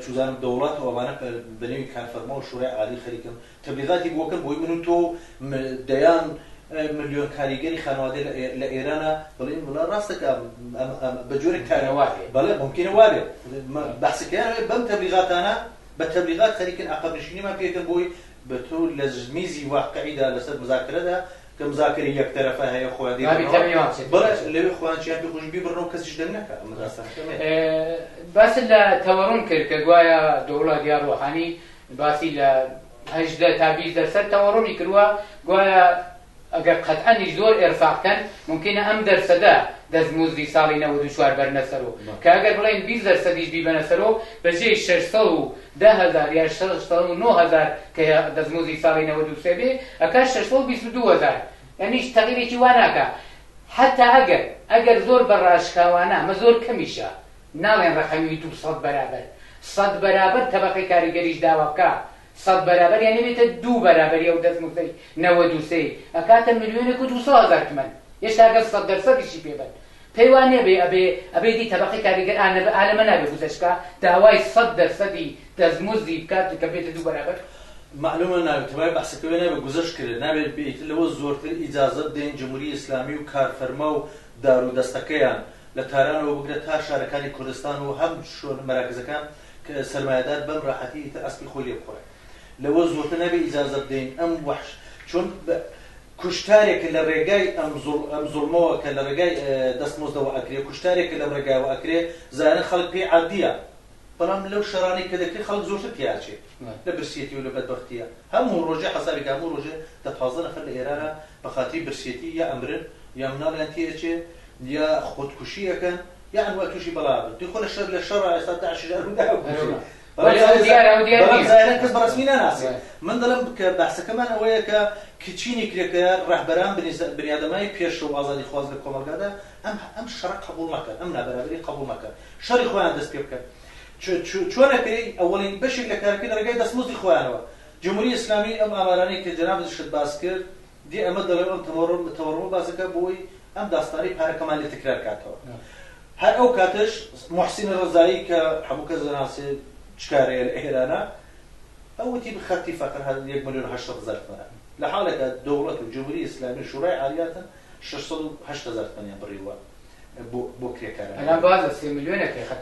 چوزانم دەوڵات و ئەوانە بەنێوی کارفەرما و شورای عالی خەریکن تەبلیغاتی بۆکەن بۆی من و تۆ دەیان ملیۆن کاریگەری خانەوادە لە ئێرانە بڵێن وڵا ڕاستەکە بە جۆرێک کارەوە بەڵێ ممکنە وابێ بەحسەکەیان بەم تەبلیغاتانە بە تەبلیغات خەریکن عەقەبنشینیمان پێکەن بۆی بە تۆ لە میزی واقعیدا لەسەر مزاکرەدا کە مزاکرە یەکتەرەفە هەیە خۆیان بەڵێ لەوێ خۆیانچیان پێ خۆش بیبڕنەوە کەسیش دەنگ نەکات ئەمە داستانەکەمێ باس لە تەوەڕوون کرد کە گوایە دەوڵەت یا ڕۆحانی باسی لە 18 تا 20% تەوەڕوونی کردووە گوایە ئەگەر قەتعەنیش زۆر ئێرفاقکەن ممکنە ئەم دەرسەدە دەستمزدی ساڵی 94 بەرنەسەرۆ کە ئەگەر بڵێن 20% بیبەنە سەرۆ بەجێی 610,000 یا 609,000 کە دەستمزدی ساڵی 93 بێ ئەکا 622,000 یعنیش تەغییرێکی وا ناکە حتا ئەگەر زۆر بەڕاشکاوانە ئەمە زۆر کەمیشە ناڵێن ڕەقەمی 200 بەرابەر 100 بەرابەر تەبەقەی کاریگەریش داوا بکە 100 بەرابەر یعنی بێتە 2 بەرابەری ئەو دەستمزدەی 93 ئەکاتە ملیۆنێک و 200,000 تمەن هێشتا ئەگەر 100%یشی پێبەن پێی وانێ ئەبێتی تەبەقەی کاریگەر ئالەمە نابێ گوزەشکە داوای 100% دەستمزدی بکات کە بێتە 2 بەرابەر معلومە نابێت تەمای بەحسەکەوێ نابێت گوزەش کرد نابێت بێت لەوە زۆرتر ئیجازەت دێن جمهوری ئیسلامی و کارفەرما و دارودەستەکەیان لە تارانەوە بگرێت تا شارەکانی کوردستان و هەم شۆن مەراکزەکان کە سەرمایه‌دار بەم ڕاحەتی تر ئەسپی خۆی لێ بخۆێت لەوە زۆرتر نابێت ئیجازەت دێن ئەم وەحش چۆن کوشتارێکە لە ڕێگای ئەم زوڵمەوە کە لە ڕێگای دەستمزدەوە ئەکرێ کوشتارێکە لەم ڕێگایەوە ئەکرێ زانە خەڵک پێی عادیە بەڵام لەو شەڕانەی کە دەکرێت خەڵک زۆرتر تیاچێت لە برسیەتی و لە بەدبەختیە هەموو ڕۆژێ حەسابێک هەموو ڕۆژێ دە 15 نەفەر لە ئێرانە بەخاتری برسیەتی یا ئەمرن یا مناڵیان تێچێت یا خۆدکوشیەکەن یا ئەنوا تووشی بەڵا بن دوی خۆ لە شەڕ ئێستا تا 10 کەس بەڕسمی ناناسێت من دەڵم کە بەحسەکەمان ئەوەیە کە کچینی کرێکە ڕەهبەران بنیادەمای پێش و ئازادی خواز لە کۆمەلگادا ئەم شەڕ قبوڵ مەکەن ئەم نابەرابەری قبوڵ مەکەن شەڕی خۆیان دەست پێ بکەن چۆنە پێی ئەوەڵین بەشێک لە کارەکەی لە ڕێگای دەستمزدی خۆیانەوە جمهوری ئیسلامی ئەم ئامارانەی کە جەناب شت باس کرد دی ئەمە دەڵێن ئەم تەوەڕۆ بازەکە بۆی ئەم داستانی پارەکەمان لێ تکرار کاتەوە هەر ئەو کاتش محسین ڕەزایی کە هەموو کەس دەناسێ چکارەیە لە ئێرانە ئەوتی بخەتی فەقر 1,800,000 تمەنە لە حاڵێکە دەوڵەت و جمهوری ئیسلامی شورای عالیاتن 680,000 تمەنیان بڕیوە بۆ کرێکاران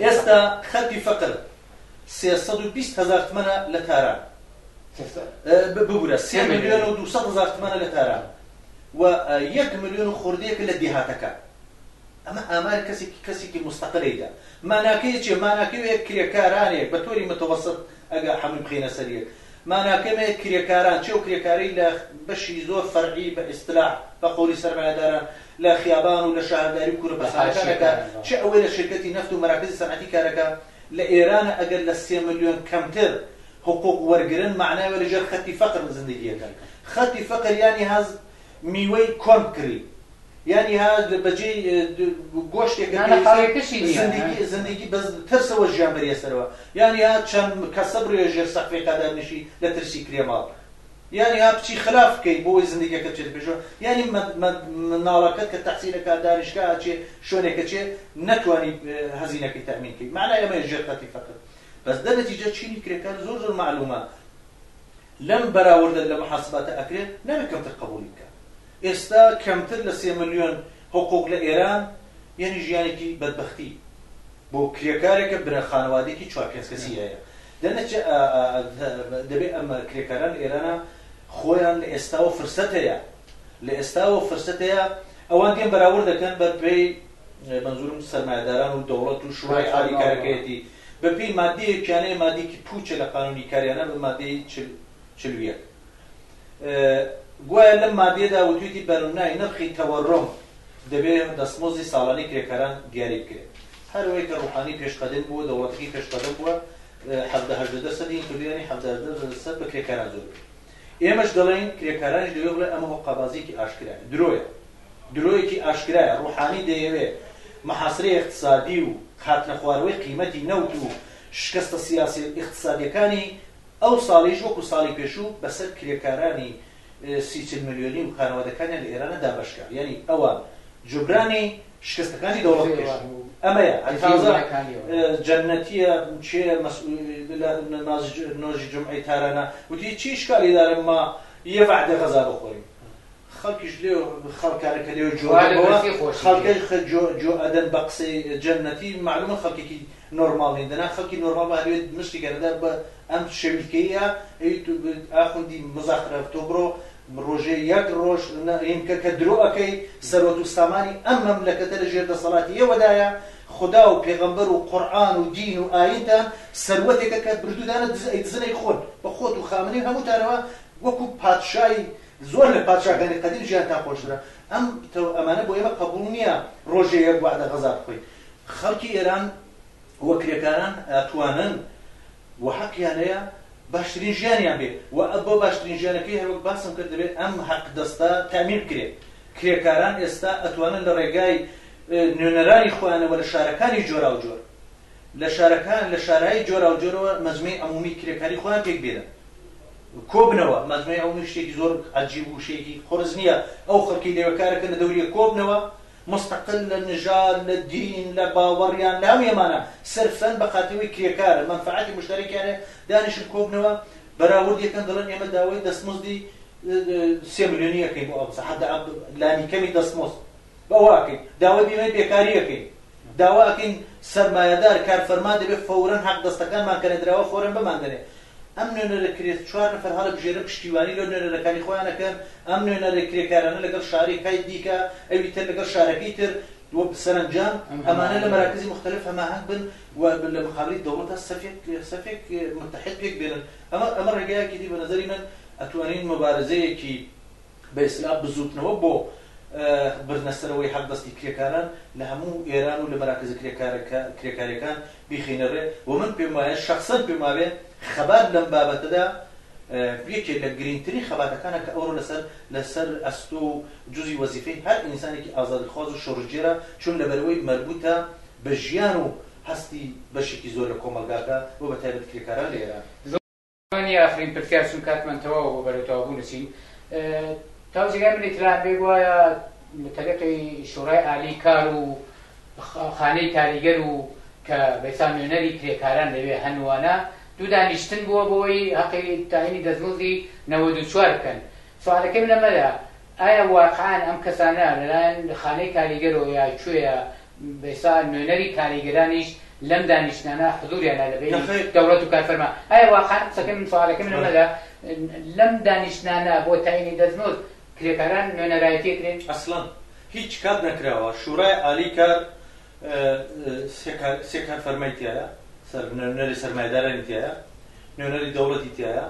ئێستا خەتی فەقر 320,000 تمەنە لە تاران ببورە 3,200,000 تمەنە لە تاران و 1 ملیۆن و خۆردەیەکە لە دیهاتەکە ئەمە ئامار کەسێکی مستەقلەیدا ماناکەی چێ ماناکەوێت کرێکارانێک بە تۆری متوسط ئەگە هەمووی بخینە سەریەک ماناکەمێت کرێکاران چێ و کرێکاری لە بەشی زۆر فەرعی بە ئیستلاح بە قۆڵی سەرمایه‌داران لە خیابان و لە شارەداری و کوورەپەسەندەکانەکە چێ ئەوەی لە شرکەتی نەفت و مەراکزی سەنعەتی کارەکە لە ئێرانە ئەگەر لە 3 ملیۆن کەمتر حقوق وەرگرن معناوە لەژێر خەتی فەقر زندگیەکەن خەتی فەقر یانی هەز میوەی کۆن کڕی یعنی ها بەجێ گۆشتێکە زندگی بە ترسەوە ژیان بەریە سەرەوە یعنی ها چەند کەسە بڕێ ژێر سەقفەی قادارنشی لە ترسی کرێماڵ یعنی ها بچی خلاف بکەیت بۆی زندگیەکە بچێت پێشەوە یعنی مناڵەکەت کە تەحسیلەکە دانیشگا ئاچێ شوێنێکە چێ نەتوانی هەزینەکەی تەمین بکەیت معنای ئەمە ژێر خەتی فەقر بەس دەنەتیجە چینی کرێکار زۆر معلومە لەم بەراوردە لە محاسباتە ئەکرێت نەبێت کەمتر قبولی بکە. ئێستا کەمتر لە 3 ملیۆن حقوق لە ئێران یعنی ژیانێکی بەدبەختی بۆ کرێکارێکە برە خانەوادێکی 4-5 کەسی هەیە. دەبێت ئەمە کرێکاران ئێرانە خۆیان لە ئێستاوە فرسەت هەیە، لە ئێستاوە فرسەت هەیە ئەوان دێن بەراورد دەکەن بەپێی منزورم سەرمایەداران و دەوڵەت و شورای عالی کارەکەیەتی بەپێی مادەیەکیانەیە مادەیەکی پوچە لە قانونی کاریانە بە مادەی 41. گوایە لەم مادەیەدا وتویەتی بەرنامەی نرخی تەوەڕۆم دەبێت دەستمۆزی ساڵانەی کرێکاران دیاری بکرێت. هەروەی کە ڕوحانی پێشقەدەم بووە، دەوڵەتەکەی پێشقەدەم بووە 70-80% ئینتلیانی 70% بە کرێکاران زۆر. ئێمەش دەڵێن کرێکارانی دەوێت بڵێ ئەمە هۆقابازیەکی ئاشکرایە، درۆیەکی ئاشکرایە. ڕوحانی دەیەوێت محاسرەی اقتصادی و خاتنە خواردنەوەی قیمەتی نەوت و شکستە سیاسی اقتصادیەکانی ئەو ساڵیش وەکو ساڵی پێشوو بەسەر کرێکارانی 30 ملیۆنی و خانەوادەکانیان لە ئێرانە دابەشکرا. یعنی ئەوە جبرانی شکستەکانی دەوڵەت پێش ئەمەیە تازە جەنەتیە چێ نۆژی جمعەی تارانە وتی چی شکالی دارم ما یە وعدە غەزا بخۆریم. خەڵکیش لێ خەڵکارەکە لێ جۆرەوە خەڵکەی جۆ ئەدەن بە قسەی جەنەتی معلومە خەڵکێکی نۆرماڵ نین دەنا خەڵکی نۆرماڵ هەوێت مشتی گەرەدا بە ئەم شەویلکەیە ئاخوندی مزاخرەف تۆ بڕۆ ڕۆژێ یەک ڕۆژ کە درۆ ئەەکەی سەرۆت و سامانی ئەم مەملەکەتە لە ژێر دەسەڵاتی ئێوەدایە خدا و پێغەمبەر و قورئان و دین و ئاینتان سەروەتێکە کە بردوودانە دزنەی خۆن بە خۆت و خامنەی هەمووتانەوە وەکو پادشای زۆر لە پادشاکانی قەدیم ژیانتان خۆشترە. ئەمانە بۆ ئێمە قبوڵ نییە ڕۆژێ یەک وعدە غەزا بخۆین. خەڵکی ئێران وە کرێکاران ئەتوانن و حەقیان هەیە باشترین ژیانیان بێ و بۆ باشترین ژیانەکەی هەروەک باسم کرد دەبێت ئەم حەق دەستە تامین بکرێت. کرێکاران ئێستا ئەتوانن لە ڕێگای نوێنەرانی خۆیانەوە لە شارەکانی جۆرا و جۆر لە شارهای جۆرا و جۆرەوە مەجموعی عمومی کرێکاری خۆیان پێک بێنن کۆبنەوە. مەجموعی عمومی شتێکی زۆر عەجیب و شتێکی خۆرز نییە. ئەو خەڵکی لێوەکارەکە لە دەوریە کۆبنەوە مستقل لە نژاد لە دین لە باوەڕیان لە هەموویەمانە سەرفەن بە خاتەوەی کرێکارە مەنفەعەتی مشتەرەکیانە دانیشن کۆبنەوە بەراوردیەکەن دەڵێن ئێمە داوای دەستمزدی 3 ملیۆنی ئەەکەین بۆ ئەوسە حەدە لانی کەمی دەستمۆست بەواکەین داوای بیمەی بێکاری ئەەکەین داوا ئەەکەین سەرمایەدار کارفەرما دەبێت فەورەن حەق دەستەکانمان کە نەدراوە فۆرەن بماندنێ. ئەم نوێنەرە کرێت 4 نەفەر هەڵە بژێرە پشتیوانی لەو نوێنەرەکانی خۆیانەکەن. ئەم نوێنەرە کرێکارانە لەگەڵ شارێکای دیکە ئەوی تر لەگەڵ شارەکەی تر سەرنجام ئەمانە لە مەراکزی مختلف هەماهەنگ بن و لە مقابلی دەوڵەتە سەفێک متحد پێک بێنن. ئەمە ڕێگایەکی دی بە نەزەری من ئەتوانین مبارزەیەکی بە ئیسلاح بزوتنەوە بۆ بردنەسەرەوەی حەق دەستی کرێکاران لە هەموو ئێران و لە مەراکز کرێکاریەکان بیخینەڕێ. و من پێم وایە شەخسەن پێم وابێ خەبات لەم بابەتەدا یەکێک لە گرنگترین خەباتەکانە کە ئەوڕۆ لەسەر ئەستۆ و جوزی وەزیفەی هەر ئینسانێکی ئازادخواز و شۆڕژێرە چون لەبەرەوەی مەربوطە بە ژیان و هەستی بەشێکی زۆر لە کۆمەلگاکە و بە تایبەت کرێکاران لە ئێران. زۆنی ئاخرین پرسیار چون کاتمانتەوە و بەرەوتەوەبوو نووسین تاوزێگای من ئیتلاع بێ وایە لە تەلەقی شورای عالی کار و خانەی کاریگەر و کە بەیسان نوێنەری کرێکاران لەوێ هەنووانە دوو دانیشتن بووە بۆی حەقی تاینی دەستمزدی 94 بکەن. سوالەکەی من لەمەدا ئایا واقعان ئەم کەسانە لەلایەن خانەی کاریگەرەوە یا کوێیە بەیسان نوێنەری کاریگەرانیش لەم دانیشتانە حضوریانە لەبێ دەوڵەت و کارفەرما ئایا واقعان قسەکەی من سوالەکەی من لەمەدا لەم دانیشتانە بۆ تاینی دەستمزد کرێکاران نوێنەرایەتی کرێن؟ ئەسڵەن هیچ کات نەکراوە. شورای عالی کار سێ کارفەرمای تایە نوێنەری سەرمایەدارانی تایە نوێنەری دەوڵەتی تایە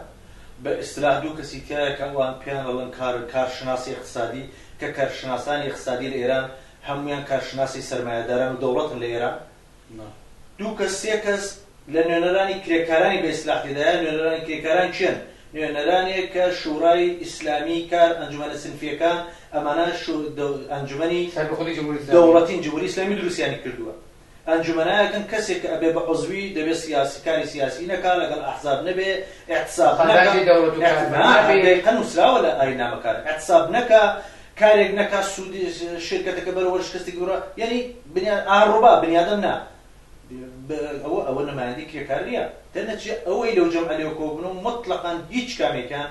بە ئیستلاح دوو کەسی تایە کە ئەوان پێیان دەڵێن کارشناسی اقتصادی کە کارشناسانی اقتصادی لە ئێران هەمویان کارشناسی سەرمایەداران و دەوڵەتن لە ئێران. دوو کەس سێ کەس لە نوێنەرانی کرێکارانی بە ئیستلاح تێدایە. نوێنەرانی کرێکاران چیان؟ نوێنەرانێک کە شورای ئیسلامی کار ئەنجومەنە سنفیەکان ئەمانە ئەنجومەنی دەوڵەتین جمهوری ئیسلامی دروستیانی کردووە. ئەنجومەنایەکن کەسێک کە ئەبێ بە عەزوی دەبێت کاری سیاسی نەکات لەگەڵ ئەحزاب نەبێ اعتصاب نەکات نووسراوە لە ئاینامەکان اعتصاب نەکات کارێک نەکات سوودی شرکەتەکە بەرەوە شکستی گەورە یعنی ئاڕۆبا بنیادەم نا ئەوە نەمایەندەی کرێکار نییە دەنەچێت ئەوەی لەو جەمع لێو کۆبوون و مطلقاً هیچ کامێکیان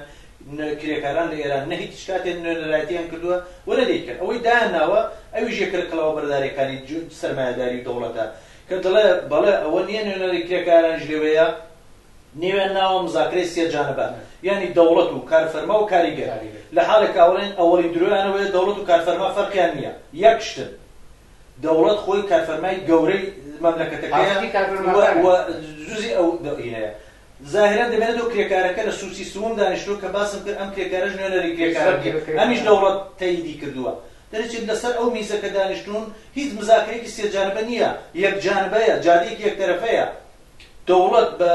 کرێکاران لە ئێران نە هیچ کاتێک نوێنەرایەتیان کردووە وەرە دەیکرد ئەوەی دایانناوە ئەویش یەکێک کڵاوە بەرداریەکانی سەرمایەداری دەوڵەتە کە دەڵێ بەڵێ ئەوە نییە نوێنەری کرێکارانش لەوەیە نێوان ناوە مزاکرەی سێ جانبە یعنی دەوڵەت و کارفەرما و کاریگەر لە حاڵێک ئەوڵێن ئەوەڵی درۆیانەوەیە دەوڵەت و کارفەرما فەرقیان نییە یەک شتن دەوڵەت خۆی کارفەرمای گەورەی مەملەکەتەکەیە و جوزی ئەو دەینەیە ظاهرا دەبێنێتەوە کرێکارەکە لە سوسی سوم دانیشتووە کە باسم کرد ئەم کرێکارەش نوێنەری کرێکارە ئەمیش دەوڵەت تاییدی کردووە دەرەچێت لەسەر ئەو میزەکە دانیشتون هیچ مزاکرەیەکی سێجانبە نییە یەک جانبەیە جادەیەکی یەکتەرەفەیە دەوڵەت بە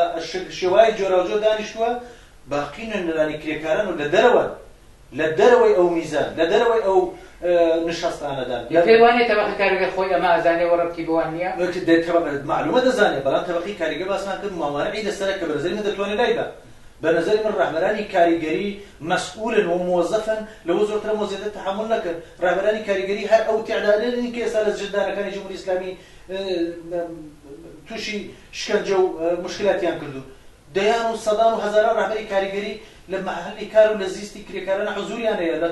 شێوای جۆراوجۆ دانیشتووە باقی نوێنەرانی کرێکاران و لە دەرەوەی ئەو میزان لە دەرەوەی ئەو نشستانەدان پێی وانێ تەبەقی کاریگەر خۆی ئەمە ئازانێ وەڕەتی بۆوان نییە معلومە دەزانێت بەڵام تەبەقی کاریگەر باسمان کرد ماوانەی دەسەرە کە بەنظری من دەتوانێت لای بە بەنظری من ڕاهبەرانی کاریگەری مەسئولن و موظفن لەوە زۆرتر مۆزیێتە تەحمل نەکرد ڕاهبەرانی کاریگەری هەر ئەو تعدادێنی کە ئێستا لە جددانەکانی جمهوری ئیسلامی تووشی شکنجە و مشکلاتیان کردو دەیان و سەدان و هەزاران ڕاهبەری کاریگەری لە مەحەلی کار و لە زیستی کرێکارانە حوزوریان هەیە لە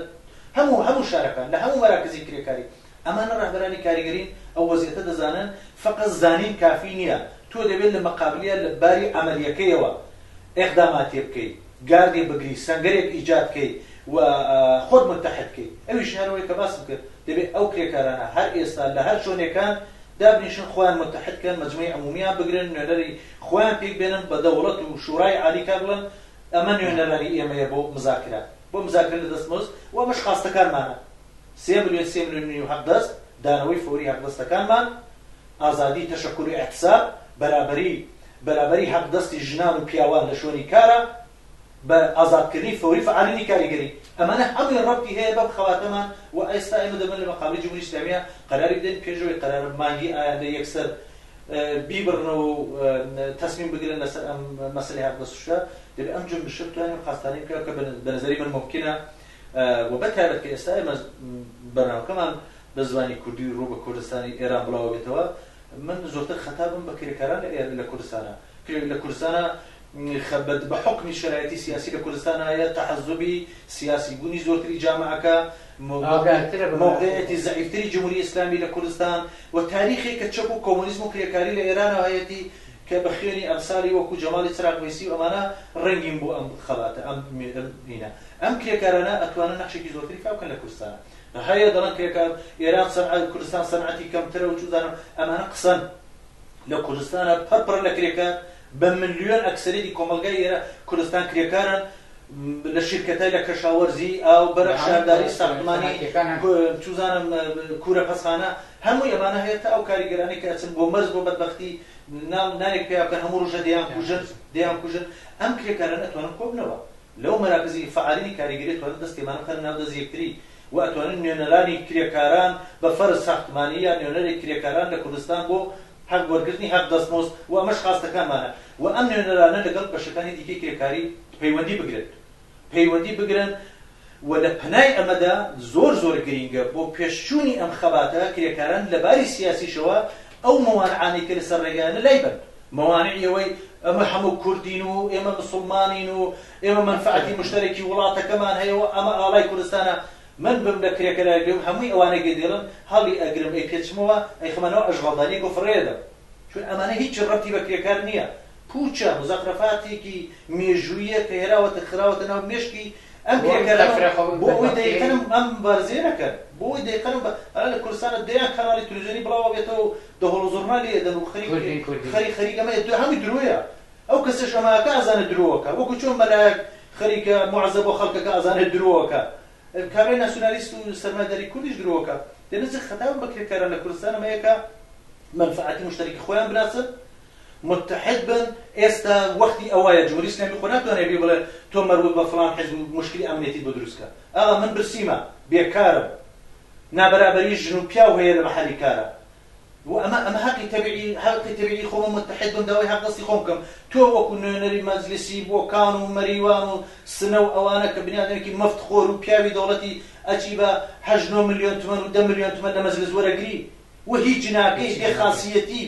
هەموو شارەکان لە هەموو مەراکزی کرێکاری ئەمانە ڕاهبەرانی کاریگەرین ئەو وەزیەتە دەزانن فقط زانین کافی نییە تۆ دەبێت لە مەقابلیە لە باری عملیەکەیەوە ئێقداماتی بکەیت گاردی بگری سەنگەرێک ئیجاد بکەیت و خۆت متحدکەیت ئەویش هەروەی کە باسم کرد دەبێت ئەو کرێکارانە هەر ئێستا لە هەر شوێنێکان دابنیشن خۆیان متحدکەن مەجموعی عمومیان بگرن نوێنەری خۆیان پێک بێنن بە دەوڵەت و شورای عالی کار بڵن ئەمە نوێنەرانی ئێمەیە بۆ مزاکرە لە دەستمۆز و ئەمەش خاستەکانمانە 3 ملیۆن حەق دەست دانەوەی فۆری حەق دەستەکانمان ئازادی تەشەکوری احتساب بەرابەری حەق دەستی ژنان و پیاوان لە شوێنی کارە بە ئازادکردنی فۆری فعالینی کاریگەری ئەمانە هەمووی ڕەبتی هەیە بەم خەواتەمان و ئێستا ئێمە دەبن لە مەقابلی جمهوری ئیسلامیە قەراری بدەین پێشەوەی قەرار مانگی ئایندە یەکسەر بیبڕن و تەسمیم بگرن لەسەر ئەم مەسەلەی حەق دەستوشە دەبێت ئەم جنبشە بتوانین خاستانی بکەوە کە بەنظری من ممکنە و بەتایبەت کە ئێستا ئێمە بەرنامەکەمان بە زمانی کوردی ڕوو بە کوردستانی ئێران بڵاو بێتەوە من زۆرتر خەتابم بە کرێکاران لە کوردستانە لە کوردستانە بە حکمی شرایەتی سیاسی لە کوردستان هەیە تەحەزوبی سیاسی بوونی زۆرتری جامعەکە موقعیەتی زەعیفتری جمهوری ئیسلامی لە کوردستان و تاریخی کە چەک و کۆمونیزم و کرێکاری لە ئێرانەوە هەیەتی کە بە خوێنی ئەمسالی وەکو جەماڵی چراغ وەیسی و ئەمانە ڕەنگین بۆ ئەم خەڵاتە ئەم کرێکارانە ئەتوانن نەخشێکی زۆرتری فاوکەن لە کوردستانە هەیە دەڵێن کرێکار ئێران کوردستان سەنعەتی کەمترە و چوزانم ئەمانە قسەن لە کوردستانە پڕ لە کرێکار بە ملیۆن ئەکسەرێتی کۆمەلگای ئێرە کوردستان کرێکارن لە شرکەتای لە کەشاوەرزی ئاو بەرە شارداری ساختمانی چوزانم کوورە پەسخانە هەمووی ئەمانە هەیە تا ئەو کاریگەرانی کە ئەچن بۆ مەرز بۆ بەدبەختی نانێک پێیا بکەن هەموو ڕۆژە دەیان کوژن ئەم کرێکاران ئەتوانن کۆبنەوە لەو مەراکزی فعالینی کاریگەری ئەتوانن دەستێمانە بخەن ناو دەست یەکتری و ئەتوانن نوێنەرانی کرێکاران بە فەرز ساختمانی یا نوێنەری کرێکاران لە کوردستان بۆ حق وەرگرتنی حق دەستمۆز و ئەمەش خاستەکانمانە و ئەم نوێنەرانە لەگەڵ بەشەکانی دیکەی کرێکاری پەیوەندی بگرن و لە پەنای ئەمەدا زۆر گرینگە بۆ پێشچوونی ئەم خەباتە کرێکاران لەباری سیاسیشەوە ئەو مەوانعانی کە لەسەر ڕێگایانە لای بن مەوانعی ئەوەی ئەمە هەموو کوردین و ئێمە مسڵمانین و ئێمە منفعەتی مشتەرەکی وڵاتەکەمان هەیە و ئەمە ئاڵای کوردستانە من بم لە کرێکەرای بێم هەمووی ئەوانەی گەدێڵم هەڵی ئەگرم ئەی پێچمەوە ئەی خەمەنەوە ئەژغەڵدانی گۆفڕێدە چون ئەمانە هیچ ڕەبتی بە کرێکار نییە پوچە مزەخرەفاتێکی مێژوویە کە هێراوەتە خراوەتە ناو مێشکی ئەم بۆ ئەوی دەیقەنم ئەم بارزێ نەکرد بۆ ئەوی دەیقەنم لە کوردستانە دەیان کەناڵی تەلەڤیزیۆنی بڵاوە بێتەوە دەهۆڵ و زۆرنالی ئێدەن و خەریک ئەمە هەمووی درۆیە ئەو کەسەش ئەماکە ئازانە درۆوەکە وەکو چۆن مەلایەک خەریکە معەزە بۆ خەڵکەکە ئازانە درۆوەکە کابرای ناسیۆنالیست و سەرمایه‌داری کوردیش درۆوەکە دەنزە خەتاب بە کرێکاران لە کوردستان ئەمەیەکە منفعەتی مشتەرەکی خۆیان بناسن متحد بن ئێستا وەختی ئەوایە جمهوری ئیسلامی خۆ ناتوانێت بێ بڵێ تۆ مەربوط بە فڵان حیزب مشکلی ئەمنیەتی بۆ دروستکە ئاغا من برسیمە بێکارم نابەرابەری ژن و پیاو هەیە لە مەحەلی کارە و ئەمە حەقی تەبیعی خۆمە متحد بن داوای حەق دەستی خۆم بکەم تۆ وەکو نوێنەری مەجلیسی بۆکان و مەریوان و سنە و ئەوانە کە بنیادێکی مەفتخۆر و پیاوی دەوڵەتی ئەچی بە 8 ملیۆن تومەن و 10 ملیۆن تومەن لە مەجلس وەرەگری و هیچ ناکەی بێ خاسیەتی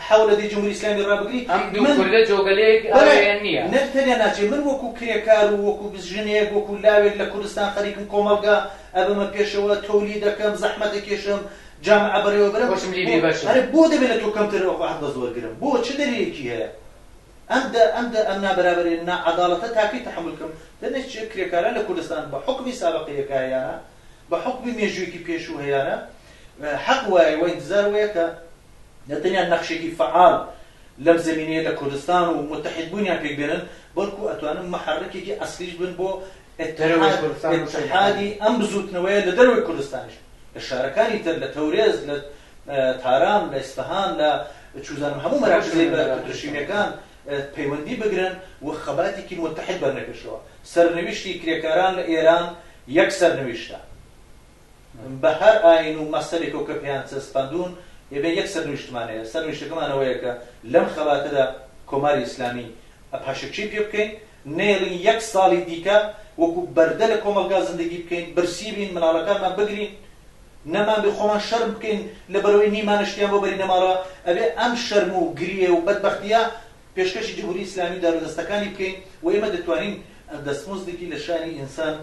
حوڵەتی جمهوری ئیسلامی ڕابگری ئەم دوو کوردە جۆگەلەیەک ئەوەیان نییە نەتەنیا ناچێ من وەکو کرێکار و وەکو ژنێک وەکو لاوێک لە کوردستان خەریکم کۆمەڵگا ئەبمە پێشەوە تەولی دەکەم زەحمەتە کێشم جامعە بەڕێوە بەرەم بۆ دەبێت لە تۆ کەمتر حەقدە زۆرگرم بۆ چ دەریەکی هەیە ئەم نابەرابەری نائەداڵەتە تاکەی تەحملکەم دەنێت کرێکاران لە کوردستان بە حکمی سابقەیەکە هەیەە بە حکمی مێژوویەکی پێشوو هەیەە حەق وایە و ئینتزار وایە کە نەتەنیا نەخشێکی فعال لەم زمینەیە لە کوردستان و متحید بوونیان پێک بێنن بەڵکو ئەتوانن محرکێکی ئەسلیش بن بۆ اتحادی ئەم بزوتنەوەیە لە دەروی کوردستانیش لە شارەکانی تر لە تەورێز لە تاران لە ئیسفەهان لە چوزانم هەموو مەراکزی پەتروشینیەکان پەیوەندی بگرن و خەباتێکی متحید بەرنەکەشەوە سەرنویشتی کرێکاران لە ئێران یەک سەرنویشتە بە هەر ئاین و مەسەلێکەوە کە پێیان چەسپاندوون یەبێ یەک سەرنویشتمانەیە سەرنویشتەکەمانەوەیە کە لەم خەباتەدا کۆماری ئیسلامی پاشەکچی پێ بکەین نێڵین یەک ساڵی دیکە وەکو بەردە لە کۆمەلگا زندگی بکەین برسی بین مناڵەکانمان بگرین نەمان بێ خۆمان شەرم بکەین لەبەرەوەی نیمانەشتیان بۆ بەری نەماڵەوە ئەبێ ئەم شەرم و گریە و بەدبەختیە پێشکەشی جمهوری ئیسلامی دارودەستەکانی بکەین و ئێمە دەتوانین دەستمزدێکی لە شانی ئینسان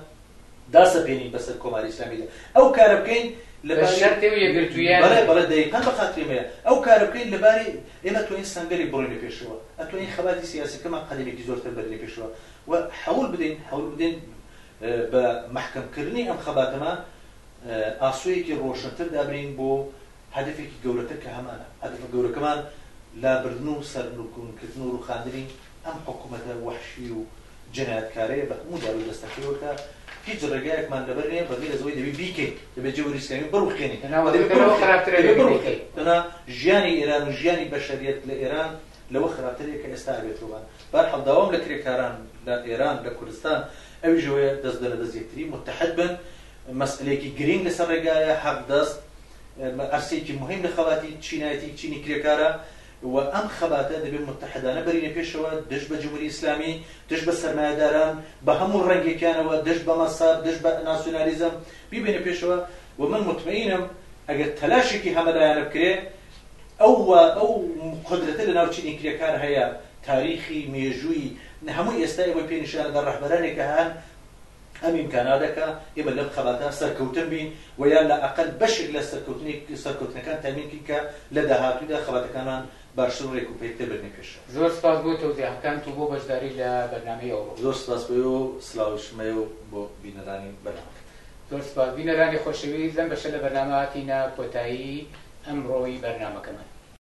داسەپێنین بەسەر کۆماری ئیسلامیدا ئەو کارە بکەین بەڵێ دەیقان بە خاترێمەیە ئەو کارە بکەین لەبارەی ئێمە توانین سەنگەری بڕۆینە پێشەوە ئەتوانین خەباتی سیاسیەکەمان قەدەمێکی زۆرتر بەرینە پێشەوە و هەوڵ بدەین بە محکەمکردنی ئەم خەباتەمە ئاسوویەکی ڕۆشنتر دابرین بۆ هەدفێکی گەورەتر کە هەمانە هەدفە گەورەکەمان لابردن و سەرنوکردن و ڕوخاندنی ئەم حکوومەتە وەحشی و جەنایەتکارەیە بە هەموو دارودەستەکەیەوە کە هیچ ڕێگایەکمان لەبەر نییە بەغیر لە زەوەی دەبێت بیکەین دەبێت جمهوری ئیسلامی بڕوخێنین ژیانی ئێران و ژیانی بەشەریەت لە ئێران لەوە خراپترێک کە ئێستا بێتەوە بەرحەڵ داوام لە کرێکاران لە ئێران لە کوردستان ئەویژەوەیە دەست لە دەست یەکتری متحد بن مەسئلەیەکی گرنگ لەسەر ڕێگایە حەق دەست ئەرسێکی مهم لە خەباتی چینایەتی چینی کرێکارە و ئەم خەباتە دەبێت متحدانە بەرینە پێشەوە دەست بە جمهوری ئیسلامی دەست بە سەرمایەداران بە هەموو ڕەنگێکیانەوە دەست بە مەساب دەست بە ناسیۆنالیزم بیبێنە پێشەوە و من مطمئینم ئەگەر تەلاشێکی هەمەدایانە بکرێ ئەو قدرەتە لە ناو چینی کرێکار هەیە تاریخی مێژووی هەمووی ئێستا ئێوە پێنیشانەدا ڕەهبەرانێکە هەن ئەم ئیمکاناتەکە ئێمە لەم خەباتە سەرکەوتن بین و یان لە ئەقل بەشێک لە سەرکەوتنەکان تامینکەین کە لە داهاتوودا خەباتەکانمان باشتر ڕێک و پێکتر بردنە پێشەوە. زۆر سپاس بۆ تەوزیحەکان و بۆ بەشداری لە بەرنامەی ئەوڕۆ. زۆر سپاس بۆ و سلااوشمە و بۆ بینەرانی بەرنامە. زۆر سپاس بینەرانی خۆشەویست لەم بەشە لە بەرنامە هاتینە کۆتایی ئەمڕۆی بەرنامەکەمان.